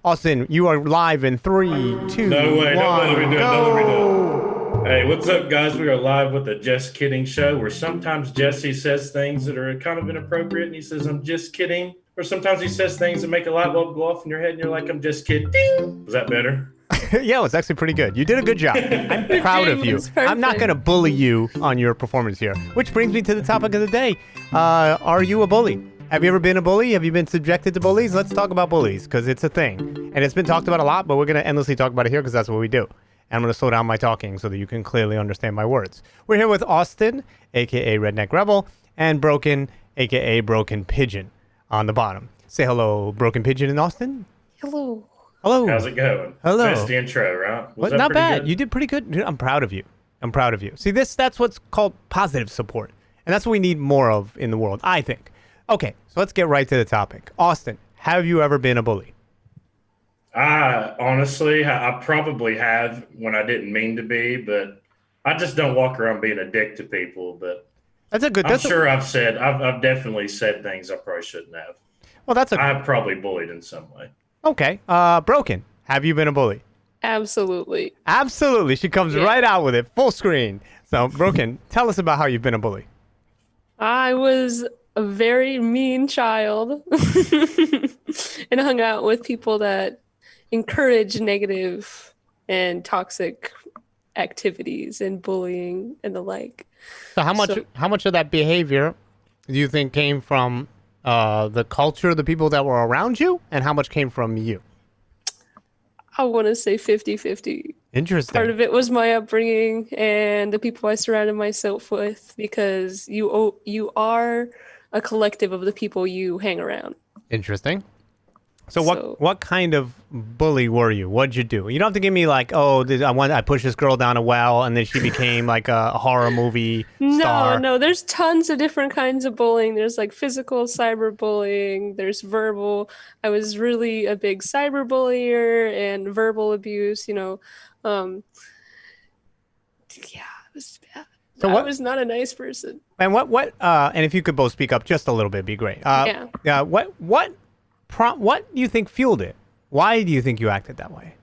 Austin, you are live in 3, 2, No way. Don't let me do it. Don't let me do go. it. Hey, what's up, guys? We are live with the Just Kidding show where sometimes Jesse says things that are kind of inappropriate and he says, I'm just kidding. Or sometimes he says things that make a light bulb go off in your head and you're like, I'm just kidding. Was that better? Yeah, it was actually pretty good. You did a good job. I'm proud of you. I'm not going to bully you on your performance here. Which brings me to the topic of the day. Are you a bully? Have you ever been a bully? Have you been subjected to bullies? Let's talk about bullies because it's a thing. And it's been talked about a lot, but we're going to endlessly talk about it here because that's what we do. And I'm going to slow down my talking so that you can clearly understand my words. We're here with Austin, a.k.a. Redneck Rebel, and Broken, a.k.a. Broken Pigeon on the bottom. Say hello, Broken Pigeon in Austin. Hello. Hello. How's it going? Hello. Best intro, right? Was Well, not bad. good? You did pretty good. Dude, I'm proud of you. I'm proud of you. See, that's what's called positive support. And that's what we need more of in the world, I think. Okay, so let's get right to the topic. Austin, have you ever been a bully? Honestly, I probably have when I didn't mean to be, but I just don't walk around being a dick to people. But That's a good. I'm sure I've definitely said things I probably shouldn't have. Well, that's a I've probably bullied in some way. okay. Broken, have you been a bully? Absolutely. Absolutely. She comes right out with it, full screen. So, Broken, tell us about how you've been a bully. I was a very mean child and hung out with people that encourage negative and toxic activities and bullying and the like. So, how much of that behavior do you think came from the culture of the people that were around you, and how much came from you? I want to say 50-50. Interesting. Part of it was my upbringing and the people I surrounded myself with, because you are a collective of the people you hang around. Interesting. So what kind of bully were you? What'd you do? You don't have to give me like, I pushed this girl down a well and then she became like a horror movie star. No, there's tons of different kinds of bullying. There's like physical cyberbullying, there's verbal. I was really a big cyberbullier and verbal abuse, yeah, it was bad. So I was not a nice person. And and if you could both speak up just a little bit, it'd be great. Yeah. What do you think fueled it? Why do you think you acted that way?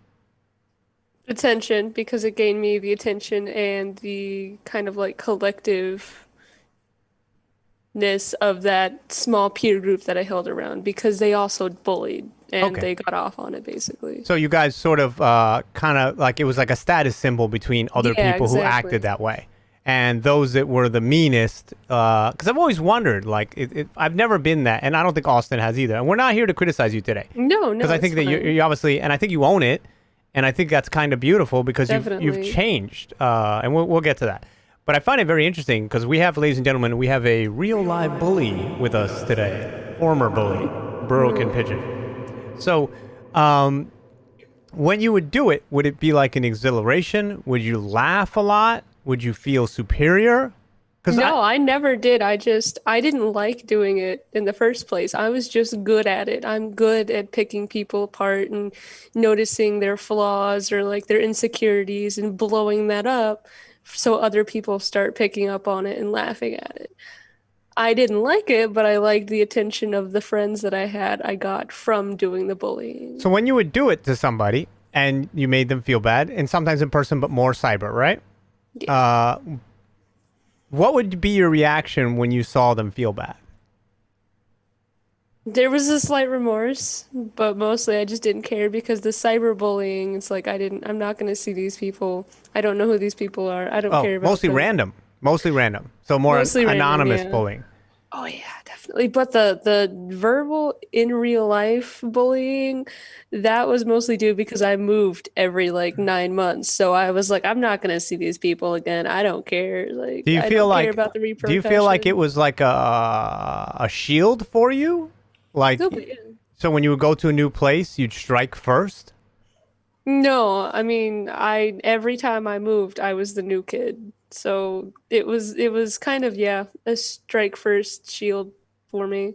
Attention, because it gained me the attention and the kind of like collectiveness of that small peer group that I held around, because they also bullied and they got off on it basically. So you guys sort of kind of like it was like a status symbol between other people who acted that way. And those that were the meanest, because I've always wondered, like, I've never been that, and I don't think Austin has either. And we're not here to criticize you today. No. Because I think that you obviously, and I think you own it, and I think that's kind of beautiful because you've changed, and we'll get to that. But I find it very interesting because we have, ladies and gentlemen, we have a real live bully with us today, former bully, Broken Pigeon. So, when you would do it, would it be like an exhilaration? Would you laugh a lot? Would you feel superior? No, I never did. I didn't like doing it in the first place. I was just good at it. I'm good at picking people apart and noticing their flaws or like their insecurities and blowing that up so other people start picking up on it and laughing at it. I didn't like it, but I liked the attention of the friends that I got from doing the bullying. So when you would do it to somebody and you made them feel bad, and sometimes in person, but more cyber, right? Yeah. What would be your reaction when you saw them feel bad? There was a slight remorse, but mostly I just didn't care because the cyberbullying, it's like I'm not going to see these people. I don't know who these people are. I don't care about mostly them. Mostly random. So more anonymous bullying. Oh yeah, definitely. But the verbal in real life bullying, that was mostly due because I moved every like 9 months. So I was like, I'm not gonna see these people again. I don't care. Like, do you feel care about the repercussions. Do you feel like it was like a shield for you? Like, so when you would go to a new place, you'd strike first? No, I mean, every time I moved, I was the new kid. So it was kind of, a strike first shield for me.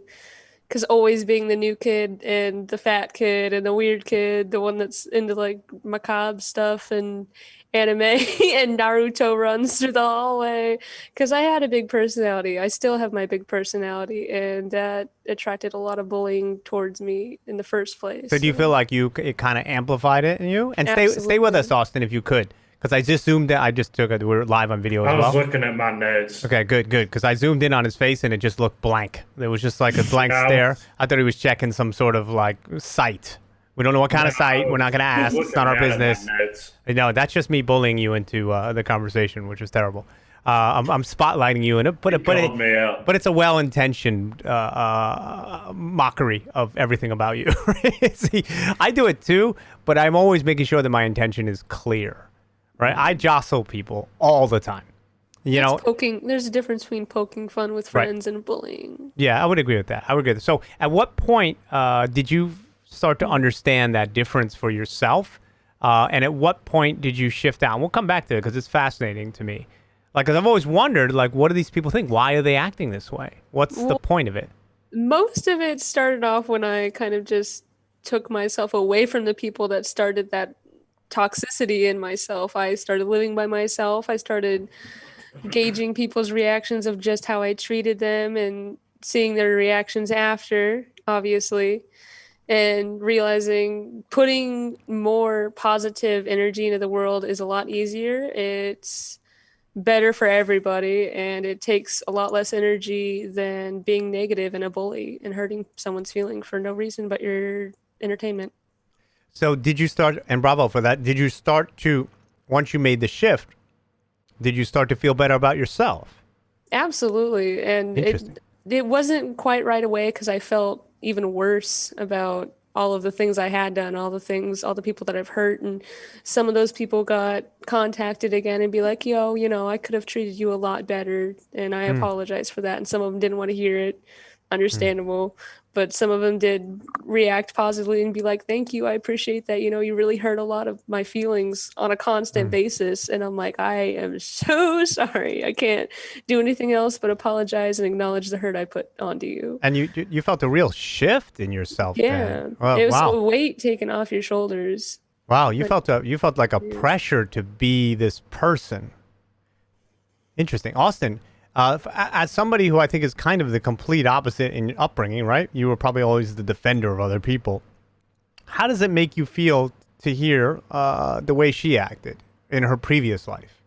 because always being the new kid and the fat kid and the weird kid, the one that's into like macabre stuff and anime and Naruto runs through the hallway, because I had a big personality. I still have my big personality, and that attracted a lot of bullying towards me in the first place. So do you feel like it kind of amplified it in you? And stay with us, Austin, if you could. Because I just zoomed in. I just took it. We're live on video as well. I was looking at my notes. Okay, good. Because I zoomed in on his face and it just looked blank. It was just like a blank stare. I thought he was checking some sort of like site. We don't know what kind of site. We're not going to ask. It's not our business. No, that's just me bullying you into the conversation, which is terrible. I'm spotlighting you in it, but it's a well-intentioned mockery of everything about you. See, I do it too, but I'm always making sure that my intention is clear. Right, I jostle people all the time. Poking. There's a difference between poking fun with friends and bullying. Yeah, I would agree with that. So, at what point did you start to understand that difference for yourself? And at what point did you shift out? And we'll come back to it because it's fascinating to me. Like, 'cause I've always wondered, like, what do these people think? Why are they acting this way? What's the point of it? Most of it started off when I kind of just took myself away from the people that started that toxicity in myself. I started living by myself. I started gauging people's reactions of just how I treated them and seeing their reactions after, obviously, and realizing putting more positive energy into the world is a lot easier. It's better for everybody, and it takes a lot less energy than being negative and a bully and hurting someone's feeling for no reason but your entertainment. So did you start, and bravo for that, did you start to, once you made the shift, did you start to feel better about yourself? Absolutely. And it wasn't quite right away because I felt even worse about all of the things I had done, all the people that I've hurt. And some of those people got contacted again and be like, yo, I could have treated you a lot better. And I apologize for that. And some of them didn't want to hear it. Understandable. But some of them did react positively and be like, thank you. I appreciate that. You really hurt a lot of my feelings on a constant basis. And I'm like, I am so sorry. I can't do anything else but apologize and acknowledge the hurt I put onto you. And you felt a real shift in yourself. Yeah. Well, it was a weight taken off your shoulders. Wow. You felt like a pressure to be this person. Interesting. Austin, as somebody who I think is kind of the complete opposite in upbringing, right? You were probably always the defender of other people. How does it make you feel to hear the way she acted in her previous life?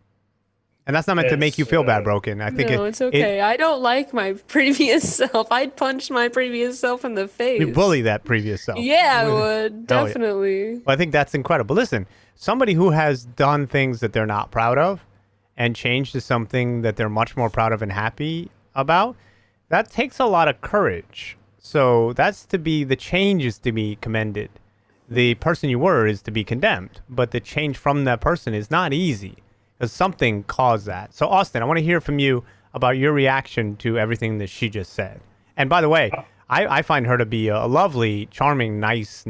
And that's not meant to make you feel bad, Broken. I think it's okay. I don't like my previous self. I'd punch my previous self in the face. You bully that previous self. Yeah, I would. Definitely. Yeah. Well, I think that's incredible. Listen, somebody who has done things that they're not proud of and change to something that they're much more proud of and happy about, that takes a lot of courage. So the change is to be commended. The person you were is to be condemned, but the change from that person is not easy because something caused that. So Austin, I want to hear from you about your reaction to everything that she just said. And by the way, I find her to be a lovely, charming, nice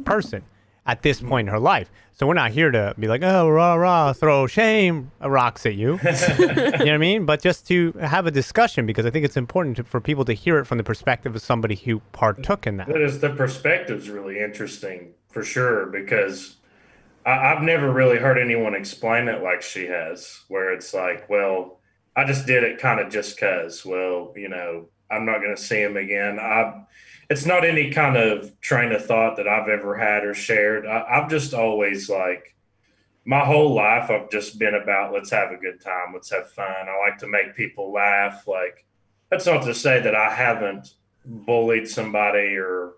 person at this point in her life. So we're not here to be like, oh, rah, throw shame rocks at you. You know what I mean? But just to have a discussion, because I think it's important for people to hear it from the perspective of somebody who partook in that. The perspective's really interesting, for sure, because I've never really heard anyone explain it like she has, where it's like, well, I just did it kind of just because, well, I'm not going to see him again. It's not any kind of train of thought that I've ever had or shared. I've just always my whole life, I've just been about, let's have a good time. Let's have fun. I like to make people laugh. That's not to say that I haven't bullied somebody, or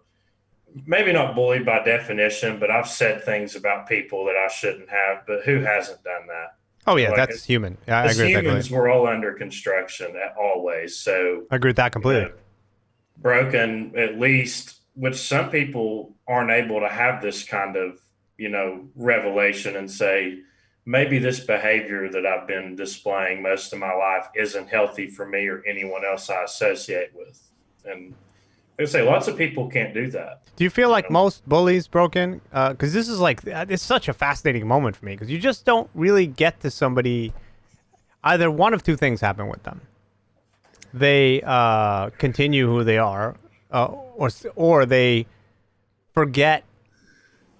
maybe not bullied by definition, but I've said things about people that I shouldn't have, but who hasn't done that? Oh yeah, that's human. Yeah, I agree with that. Humans, we're all under construction always. So I agree with that completely. Broken, at least, which some people aren't able to have this kind of, revelation and say, maybe this behavior that I've been displaying most of my life isn't healthy for me or anyone else I associate with. And I say lots of people can't do that. Do you feel like most bullies, Broken? Because this is it's such a fascinating moment for me, because you just don't really get to somebody. Either one of two things happen with them. They continue who they are, or they forget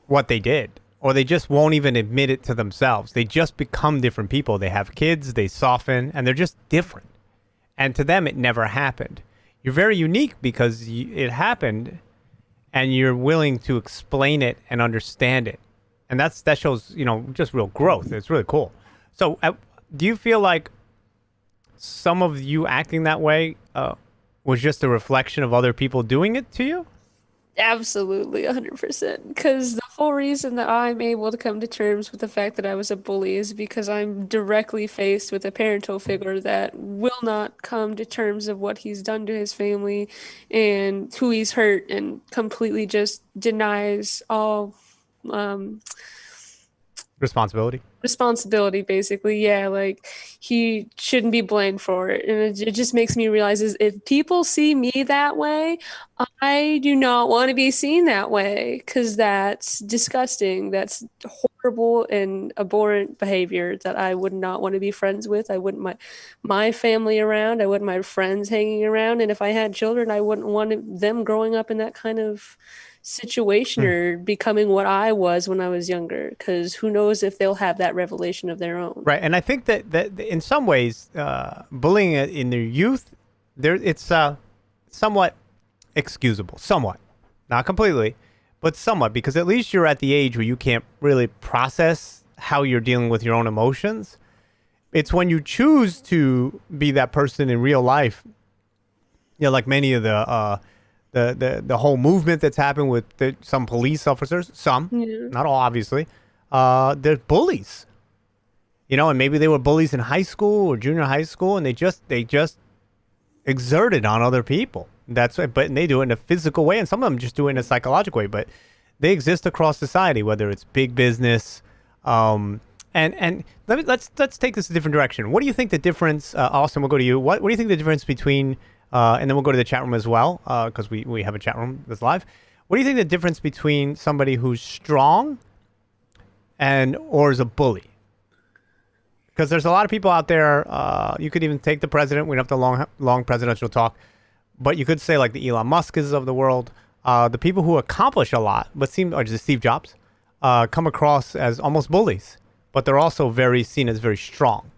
what they did, or they just won't even admit it to themselves. They just become different people. They have kids, they soften, and they're just different. And to them, it never happened. You're very unique because it happened, and you're willing to explain it and understand it. And that shows, just real growth. It's really cool. So do you feel like some of you acting that way was just a reflection of other people doing it to you? Absolutely, 100%. Because the whole reason that I'm able to come to terms with the fact that I was a bully is because I'm directly faced with a parental figure that will not come to terms of what he's done to his family and who he's hurt, and completely just denies all responsibility, basically. Yeah, like he shouldn't be blamed for it. And it just makes me realize is if people see me that way, I do not want to be seen that way, because that's disgusting. That's horrible and abhorrent behavior that I would not want to be friends with. I wouldn't my family around. I wouldn't my friends hanging around. And if I had children, I wouldn't want them growing up in that kind of situation or becoming what I was when I was younger, because who knows if they'll have that revelation of their own. Right. And I think that in some ways, bullying in their youth, it's somewhat excusable. Somewhat. Not completely, but somewhat, because at least you're at the age where you can't really process how you're dealing with your own emotions. It's when you choose to be that person in real life, like many of the whole movement that's happened with some police officers, not all, obviously, they're bullies, and maybe they were bullies in high school or junior high school, and they just exerted on other people. But they do it in a physical way, and some of them just do it in a psychological way, but they exist across society, whether it's big business, and let's take this a different direction. What do you think the difference, Austin, we'll go to you. What do you think the difference between and then we'll go to the chat room as well, because we have a chat room that's live. What do you think the difference between somebody who's strong or is a bully? Because there's a lot of people out there. You could even take the president. We don't have the long presidential talk, but you could say like the Elon Musk's of the world, the people who accomplish a lot, but or just Steve Jobs, come across as almost bullies, but they're also seen as very strong.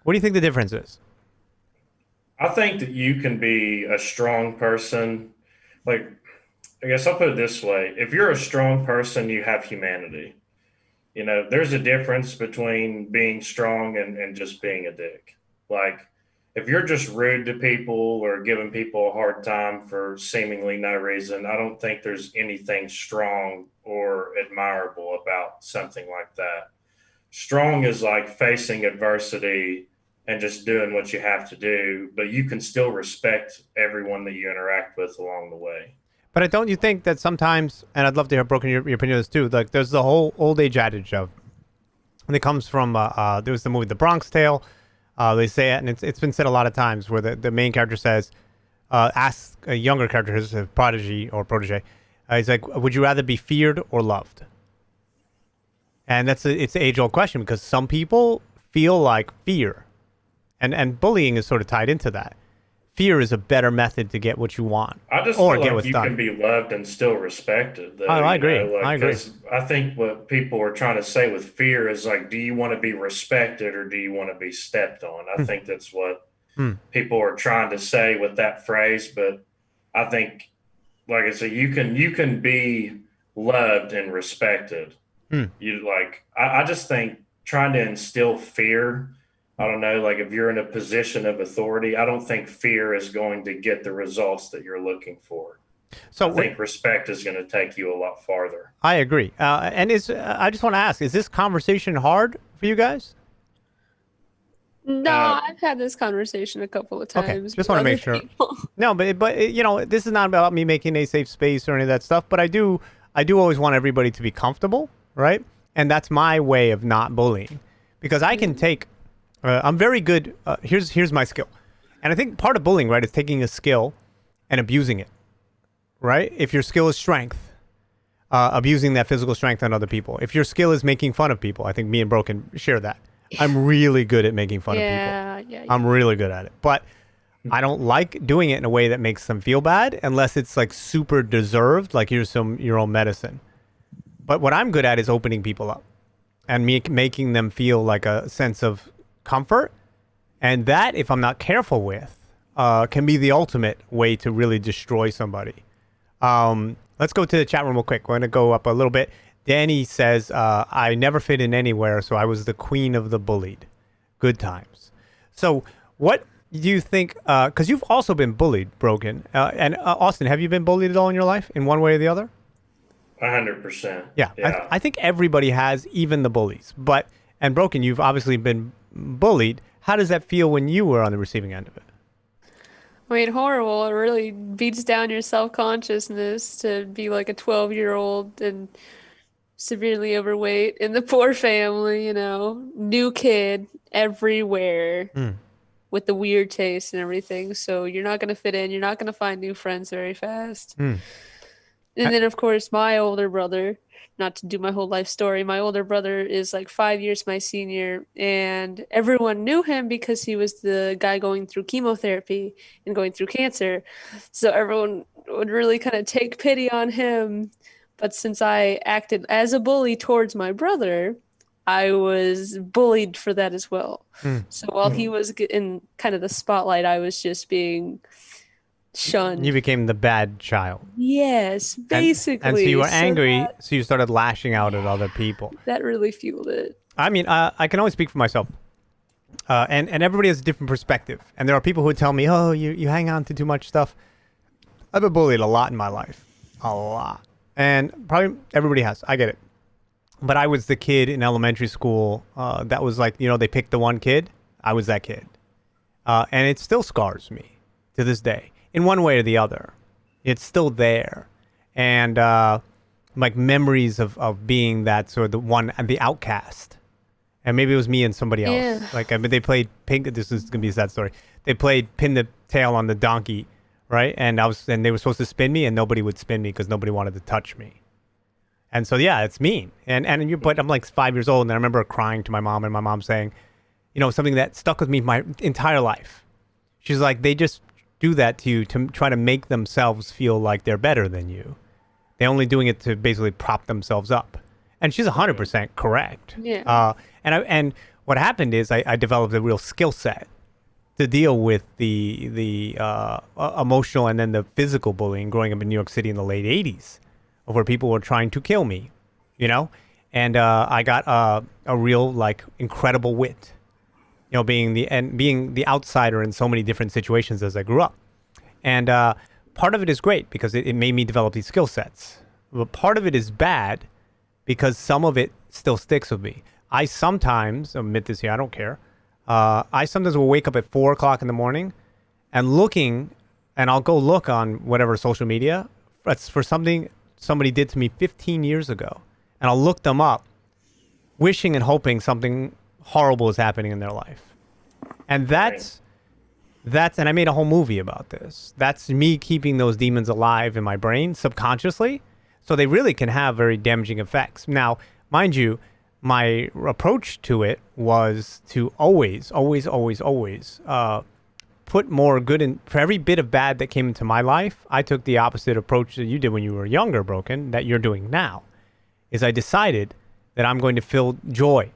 What do you think the difference is? I think that you can be a strong person. Like, I guess I'll put it this way. If you're a strong person, you have humanity. There's a difference between being strong and just being a dick. Like, if you're just rude to people or giving people a hard time for seemingly no reason, I don't think there's anything strong or admirable about something like that. Strong is like facing adversity and just doing what you have to do, but you can still respect everyone that you interact with along the way. But don't you think that sometimes, and I'd love to hear Broken your opinion on this too, like there's the whole old age adage of, and it comes from, there was the movie The Bronx Tale, they say it, and it's been said a lot of times, where the main character says, asks a younger character, his protege, he's like, would you rather be feared or loved? And it's an age-old question, because some people feel like fear. And bullying is sort of tied into that. Fear is a better method to get what you want. I just feel like you can be loved and still respected. Though, I agree. I agree. I think what people are trying to say with fear is like, do you want to be respected or do you want to be stepped on? I think that's what people are trying to say with that phrase. But I think, like I said, you can be loved and respected. I just think trying to instill fear, I don't know, like if you're in a position of authority, I don't think fear is going to get the results that you're looking for. So I think respect is going to take you a lot farther. I agree. And I just want to ask, is this conversation hard for you guys? No, I've had this conversation a couple of times. Okay, just want to make sure. No, but this is not about me making a safe space or any of that stuff, but I do always want everybody to be comfortable, right? And that's my way of not bullying, because I can take I'm very good. Here's my skill. And I think part of bullying, right, is taking a skill and abusing it, right? If your skill is strength, abusing that physical strength on other people. If your skill is making fun of people, I think me and Bro can share that. I'm really good at making fun of people. Yeah. I'm really good at it. But I don't like doing it in a way that makes them feel bad unless it's like super deserved, like here's your own medicine. But what I'm good at is opening people up and making them feel like a sense of comfort. And that, if I'm not careful with, can be the ultimate way to really destroy somebody. Let's go to the chat room real quick. We're going to go up a little bit. Danny says, I never fit in anywhere, so I was the queen of the bullied. Good times. So what do you think, because you've also been bullied, Broken. And Austin, have you been bullied at all in your life in one way or the other? 100%. Yeah. I think everybody has, even the bullies. And Broken, you've obviously been bullied. How does that feel when you were on the receiving end of it? I mean, horrible. It really beats down your self-consciousness to be like a 12-year-old and severely overweight in the poor family, new kid everywhere with the weird taste and everything. So you're not going to fit in. You're not going to find new friends very fast. And then, of course, my older brother, not to do my whole life story, my older brother is like 5 years my senior, and everyone knew him because he was the guy going through chemotherapy and going through cancer. So everyone would really kind of take pity on him. But since I acted as a bully towards my brother, I was bullied for that as well. So while he was in kind of the spotlight, I was just being shunned. You became the bad child. Yes, basically. And so you were angry, so you started lashing out at other people. That really fueled it. I mean, I can only speak for myself. And everybody has a different perspective. And there are people who would tell me, oh, you hang on to too much stuff. I've been bullied a lot in my life. A lot. And probably everybody has. I get it. But I was the kid in elementary school that was like, they picked the one kid. I was that kid. And it still scars me to this day. In one way or the other. It's still there. And like memories of being that sort of the outcast. And maybe it was me and somebody else. Yeah. Like, I mean, they played this is going to be a sad story. They played pin the tail on the donkey, right? And they were supposed to spin me, and nobody would spin me because nobody wanted to touch me. And so, yeah, it's mean. But I'm like 5 years old, and I remember crying to my mom, and my mom saying, something that stuck with me my entire life. She's like, they just do that to you to try to make themselves feel like they're better than you. They're only doing it to basically prop themselves up. And she's 100% correct. Yeah. And what happened is I developed a real skill set to deal with the emotional and then the physical bullying growing up in New York City in the late 80s, where people were trying to kill me, And I got a real incredible wit, being the outsider in so many different situations as I grew up. And part of it is great because it made me develop these skill sets. But part of it is bad because some of it still sticks with me. I sometimes, I'll admit this here, I don't care. I sometimes will wake up at 4 o'clock in the morning and I'll go look on whatever social media. That's for something somebody did to me 15 years ago. And I'll look them up, wishing and hoping something horrible is happening in their life. And and I made a whole movie about this. That's me keeping those demons alive in my brain subconsciously. So they really can have very damaging effects. Now, mind you, my approach to it was to always put more good in. For every bit of bad that came into my life, I took the opposite approach that you did when you were younger, Broken, that you're doing now. Is I decided that I'm going to feel joy.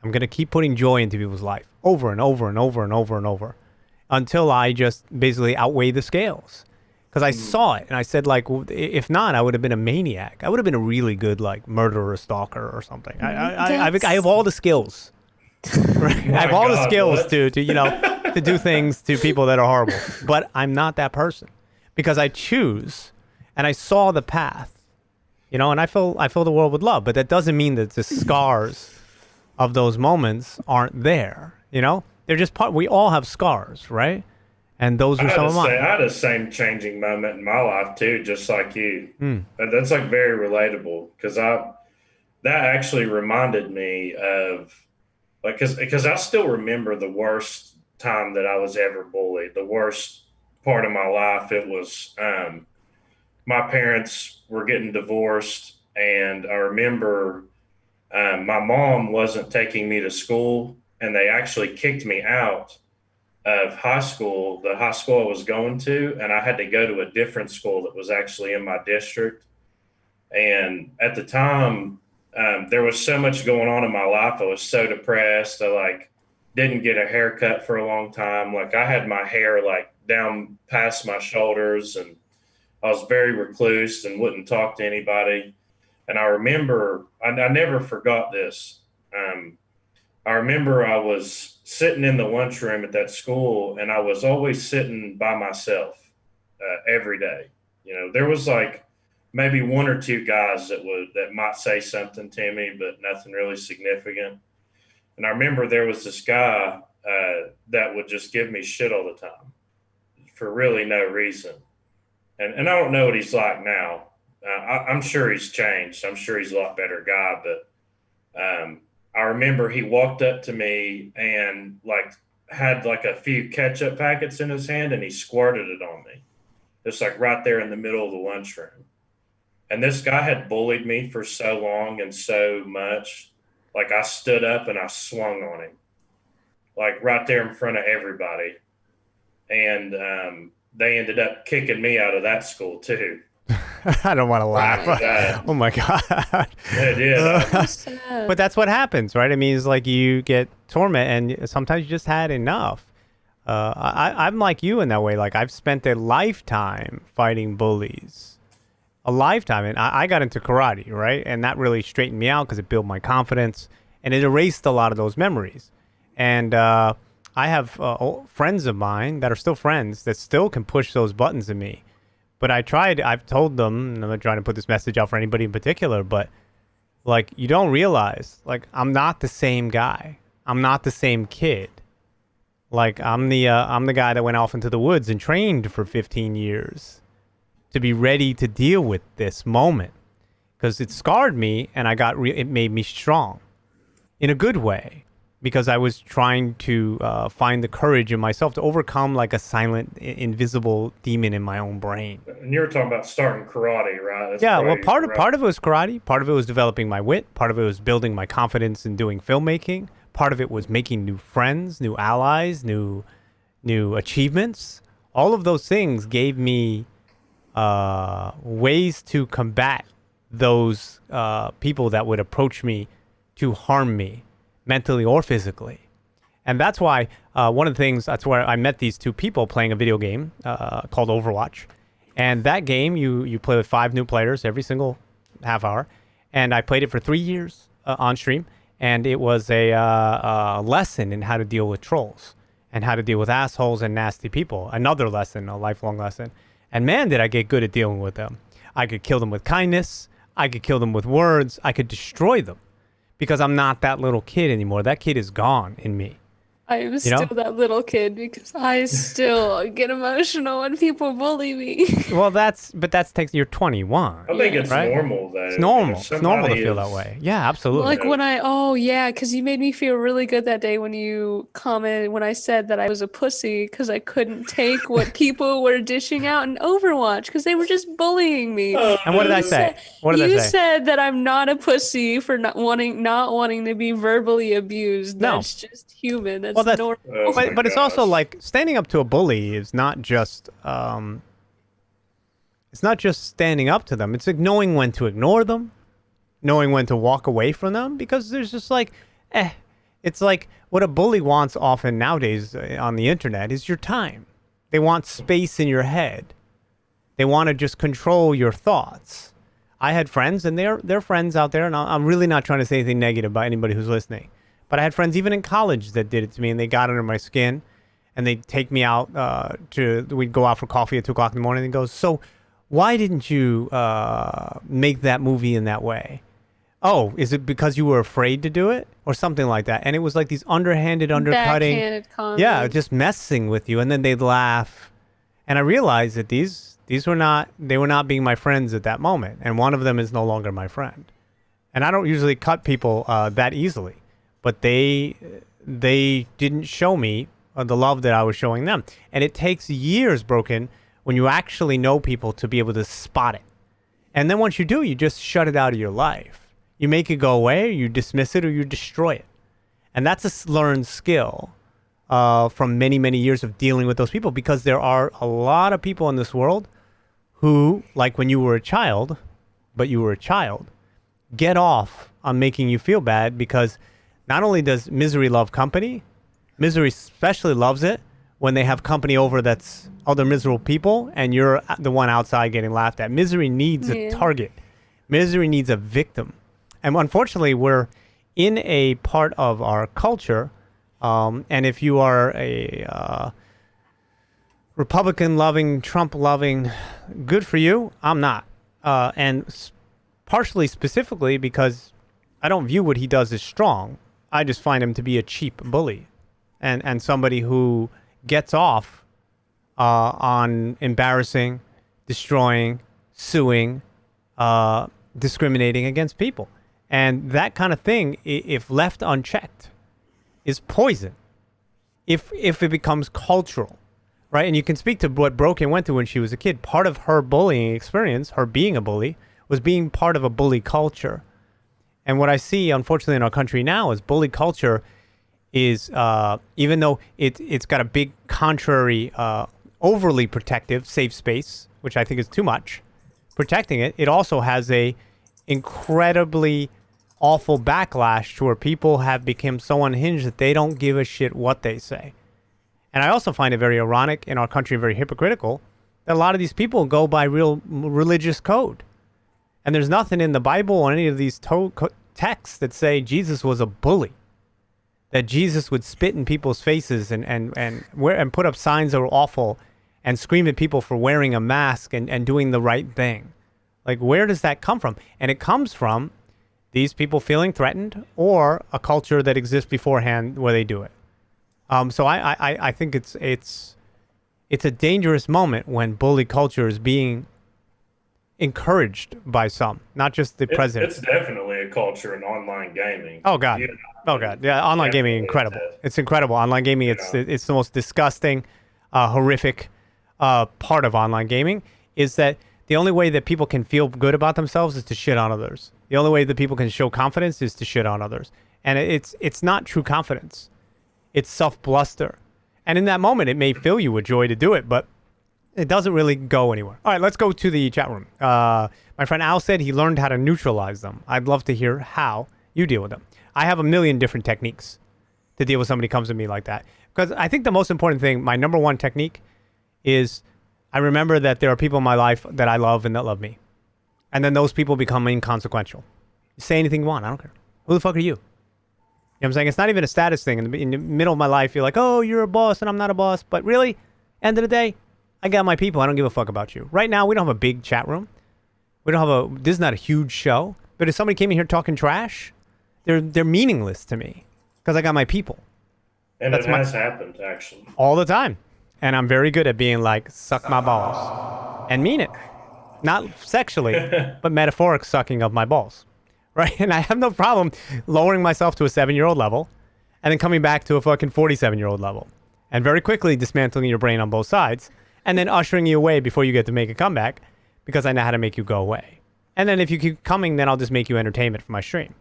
I'm going to keep putting joy into people's life over and over and over and over and over until I just basically outweigh the scales. Because I saw it and I said, if not, I would have been a maniac. I would have been a really good murderer, stalker or something. I have all the skills. Right? I have all the skills to do things to people that are horrible. But I'm not that person because I choose and I saw the path, and I fill the world with love. But that doesn't mean that the scars of those moments aren't there. They're just part. We all have scars, right? And those are some of mine. I had the same changing moment in my life too, just like you. That's very relatable because that actually reminded me of because I still remember the worst time that I was ever bullied. The worst part of my life. It was my parents were getting divorced, and I remember my mom wasn't taking me to school, and they actually kicked me out of high school, the high school I was going to, and I had to go to a different school that was actually in my district. And at the time, there was so much going on in my life. I was so depressed. I like didn't get a haircut for a long time. Like I had my hair like down past my shoulders, and I was very recluse and wouldn't talk to anybody. And I remember, I never forgot this. I remember I was sitting in the lunchroom at that school, and I was always sitting by myself every day. You know, there was like maybe one or two guys that might say something to me, but nothing really significant. And I remember there was this guy that would just give me shit all the time for really no reason. And I don't know what he's like now. I'm sure he's changed. I'm sure he's a lot better guy. But I remember he walked up to me and like had like a few ketchup packets in his hand, and he squirted it on me. Just like right there in the middle of the lunchroom. And this guy had bullied me for so long and so much. Like I stood up and I swung on him, like right there in front of everybody. And they ended up kicking me out of that school too. I don't want to laugh. Oh my God. It is. But that's what happens, right? I mean, it's like you get torment, and sometimes you just had enough. I'm like you in that way. Like I've spent a lifetime fighting bullies. A lifetime. And I got into karate, right? And that really straightened me out because it built my confidence, and it erased a lot of those memories. And I have friends of mine that are still friends that still can push those buttons in me. But I've told them, and I'm not trying to put this message out for anybody in particular, but like, you don't realize, like, I'm not the same guy. I'm not the same kid. Like, I'm the guy that went off into the woods and trained for 15 years to be ready to deal with this moment, because it scarred me, and it made me strong in a good way. Because I was trying to find the courage in myself to overcome like a silent, invisible demon in my own brain. And you were talking about starting karate, right? That's yeah, well, part of it was karate. Part of it was developing my wit. Part of it was building my confidence in doing filmmaking. Part of it was making new friends, new allies, new achievements. All of those things gave me ways to combat those people that would approach me to harm me, mentally or physically. And that's why that's where I met these two people playing a video game called Overwatch. And that game, you play with 5 new players every single half hour. And I played it for 3 years on stream. And it was a lesson in how to deal with trolls and how to deal with assholes and nasty people. Another lesson, a lifelong lesson. And man, did I get good at dealing with them. I could kill them with kindness. I could kill them with words. I could destroy them. Because I'm not that little kid anymore. That kid is gone in me. I am still that little kid because I still get emotional when people bully me. Well, you're 21. I think it's right? normal though. It's normal. It's normal to feel that way. Yeah, absolutely. Like because you made me feel really good that day when you commented when I said that I was a pussy because I couldn't take what people were dishing out in Overwatch because they were just bullying me. And what did I say? You said that I'm not a pussy for not wanting to be verbally abused. That's just human. But it's also like standing up to a bully is not just it's not just standing up to them. It's like knowing when to ignore them, knowing when to walk away from them, because there's just like it's like what a bully wants often nowadays on the internet is your time. They want space in your head. They want to just control your thoughts. I had friends, and they're friends out there, and I'm really not trying to say anything negative about anybody who's listening. But I had friends even in college that did it to me, and they got under my skin, and they'd take me out we'd go out for coffee at 2 o'clock in the morning, and goes, so why didn't you make that movie in that way? Oh, is it because you were afraid to do it? Or something like that. And it was like these underhanded, undercutting. Backhanded comments. Yeah, just messing with you, and then they'd laugh. And I realized that these were not being my friends at that moment, and one of them is no longer my friend. And I don't usually cut people that easily. But they didn't show me the love that I was showing them. And it takes years, Broken, when you actually know people to be able to spot it. And then once you do, you just shut it out of your life. You make it go away, you dismiss it, or you destroy it. And that's a learned skill from many, many years of dealing with those people, because there are a lot of people in this world who, like when you were a child, get off on making you feel bad, because not only does misery love company, misery especially loves it when they have company over that's other miserable people and you're the one outside getting laughed at. Misery needs a target. Misery needs a victim. And unfortunately, we're in a part of our culture, and if you are a Republican-loving, Trump-loving, good for you. I'm not. And partially specifically because I don't view what he does as strong. I just find him to be a cheap bully and somebody who gets off on embarrassing, destroying, suing, discriminating against people. And that kind of thing, if left unchecked, is poison. If it becomes cultural, right? And you can speak to what Broken went through when she was a kid. Part of her bullying experience, her being a bully, was being part of a bully culture. And what I see, unfortunately, in our country now is bully culture is, even though it's got a big contrary, overly protective safe space, which I think is too much, protecting it, it also has a incredibly awful backlash to where people have become so unhinged that they don't give a shit what they say. And I also find it very ironic in our country, very hypocritical, that a lot of these people go by real religious code. And there's nothing in the Bible or any of these texts that say Jesus was a bully, that Jesus would spit in people's faces and put up signs that were awful and scream at people for wearing a mask and doing the right thing. Like, where does that come from? And it comes from these people feeling threatened or a culture that exists beforehand where they do it. So I think it's a dangerous moment when bully culture is being encouraged by some, not just the president. It's definitely a culture in online gaming. Oh God. You know, oh God. Yeah. Online gaming, incredible. It's incredible. Online gaming. It's the most disgusting, horrific, part of online gaming is that the only way that people can feel good about themselves is to shit on others. The only way that people can show confidence is to shit on others. And it's not true confidence. It's self-bluster. And in that moment, it may fill you with joy to do it, but it doesn't really go anywhere. All right, let's go to the chat room. My friend Al said he learned how to neutralize them. I'd love to hear how you deal with them. I have a million different techniques to deal with somebody who comes to me like that. Because I think the most important thing, my number one technique, is I remember that there are people in my life that I love and that love me. And then those people become inconsequential. You say anything you want, I don't care. Who the fuck are you? You know what I'm saying? It's not even a status thing. In the middle of my life, you're like, oh, you're a boss and I'm not a boss. But really, end of the day, I got my people. I don't give a fuck about you. Right now, we don't have a big chat room. This is not a huge show. But if somebody came in here talking trash, they're meaningless to me because I got my people. And it has happened, actually. All the time. And I'm very good at being like, suck my balls. And mean it. Not sexually, but metaphoric sucking of my balls. Right? And I have no problem lowering myself to a 7-year-old level and then coming back to a fucking 47-year-old level. And very quickly dismantling your brain on both sides. And then ushering you away before you get to make a comeback because I know how to make you go away. And then if you keep coming, then I'll just make you entertainment for my stream.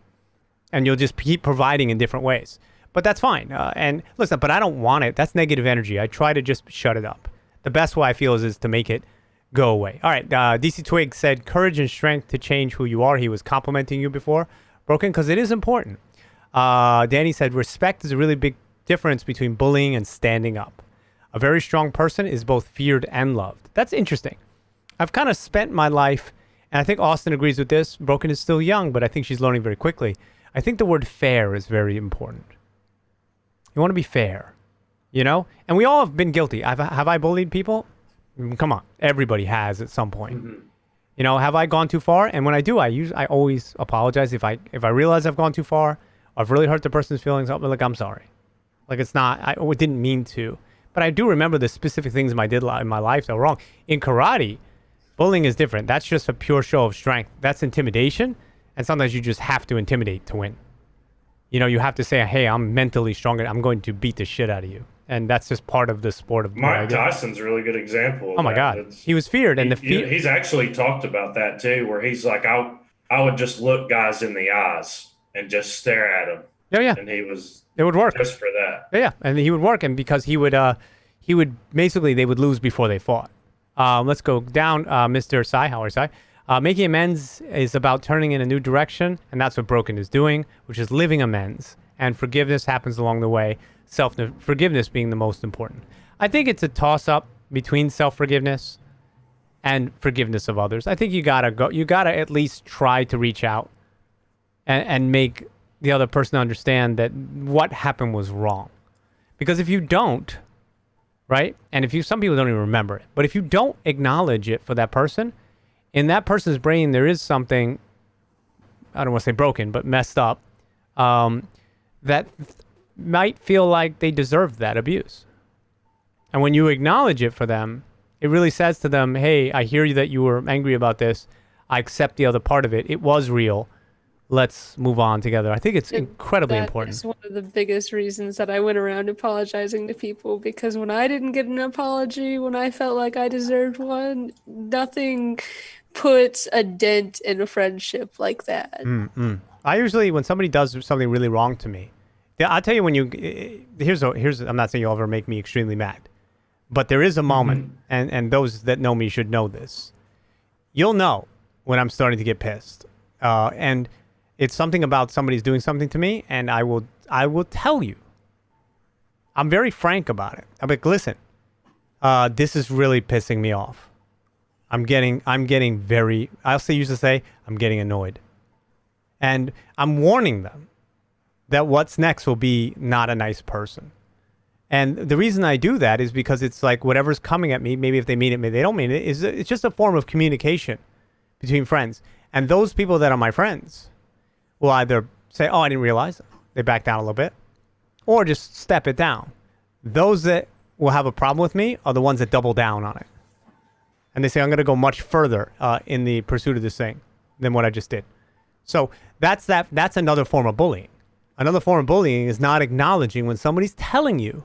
And you'll just keep providing in different ways. But that's fine. And listen, but I don't want it. That's negative energy. I try to just shut it up. The best way I feel is to make it go away. All right. DC Twig said, courage and strength to change who you are. He was complimenting you before, Broken, because it is important. Danny said, respect is a really big difference between bullying and standing up. A very strong person is both feared and loved. That's interesting. I've kind of spent my life, and I think Austin agrees with this. Broken is still young, but I think she's learning very quickly. I think the word fair is very important. You want to be fair, you know? And we all have been guilty. Have I bullied people? Come on. Everybody has at some point. Mm-hmm. You know, have I gone too far? And when I do, I always apologize. If I realize I've gone too far, or I've really hurt the person's feelings, I'm like, I'm sorry. Like, it's not, I didn't mean to. But I do remember the specific things I did in my life that were wrong. In karate, bullying is different. That's just a pure show of strength. That's intimidation. And sometimes you just have to intimidate to win. You know, you have to say, hey, I'm mentally stronger. I'm going to beat the shit out of you. And that's just part of the sport of Mike Tyson's a really good example. Oh, my God. He was feared. And he's actually talked about that, too, where he's like, I would just look guys in the eyes and just stare at them. Yeah. And it would work just for that. Yeah, and he would work, and because he would basically, they would lose before they fought. Let's go down, Mr. Sai. How are you, Sai? Making amends is about turning in a new direction, and that's what Broken is doing, which is living amends. And forgiveness happens along the way. Forgiveness being the most important. I think it's a toss-up between self-forgiveness and forgiveness of others. I think you gotta at least try to reach out and make the other person understand that what happened was wrong. Because if you don't, right? And some people don't even remember it, but if you don't acknowledge it for that person, in that person's brain, there is something, I don't want to say broken, but messed up, that might feel like they deserve that abuse. And when you acknowledge it for them, it really says to them, hey, I hear you that you were angry about this. I accept the other part of it. It was real. Let's move on together. I think it's incredibly important. That's one of the biggest reasons that I went around apologizing to people, because when I didn't get an apology, when I felt like I deserved one, nothing puts a dent in a friendship like that. I usually, when somebody does something really wrong to me, I'll tell you here's, I'm not saying you'll ever make me extremely mad, but there is a moment, and those that know me should know this. You'll know when I'm starting to get pissed. And it's something about somebody's doing something to me, and I will tell you. I'm very frank about it. I'm like, listen, this is really pissing me off. I'm getting very, used to say, I'm getting annoyed. And I'm warning them that what's next will be not a nice person. And the reason I do that is because it's like whatever's coming at me, maybe if they mean it, maybe they don't mean it, it's just a form of communication between friends. And those people that are my friends will either say, oh, I didn't realize. They back down a little bit. Or just step it down. Those that will have a problem with me are the ones that double down on it. And they say, I'm going to go much further in the pursuit of this thing than what I just did. So that's another form of bullying. Another form of bullying is not acknowledging when somebody's telling you,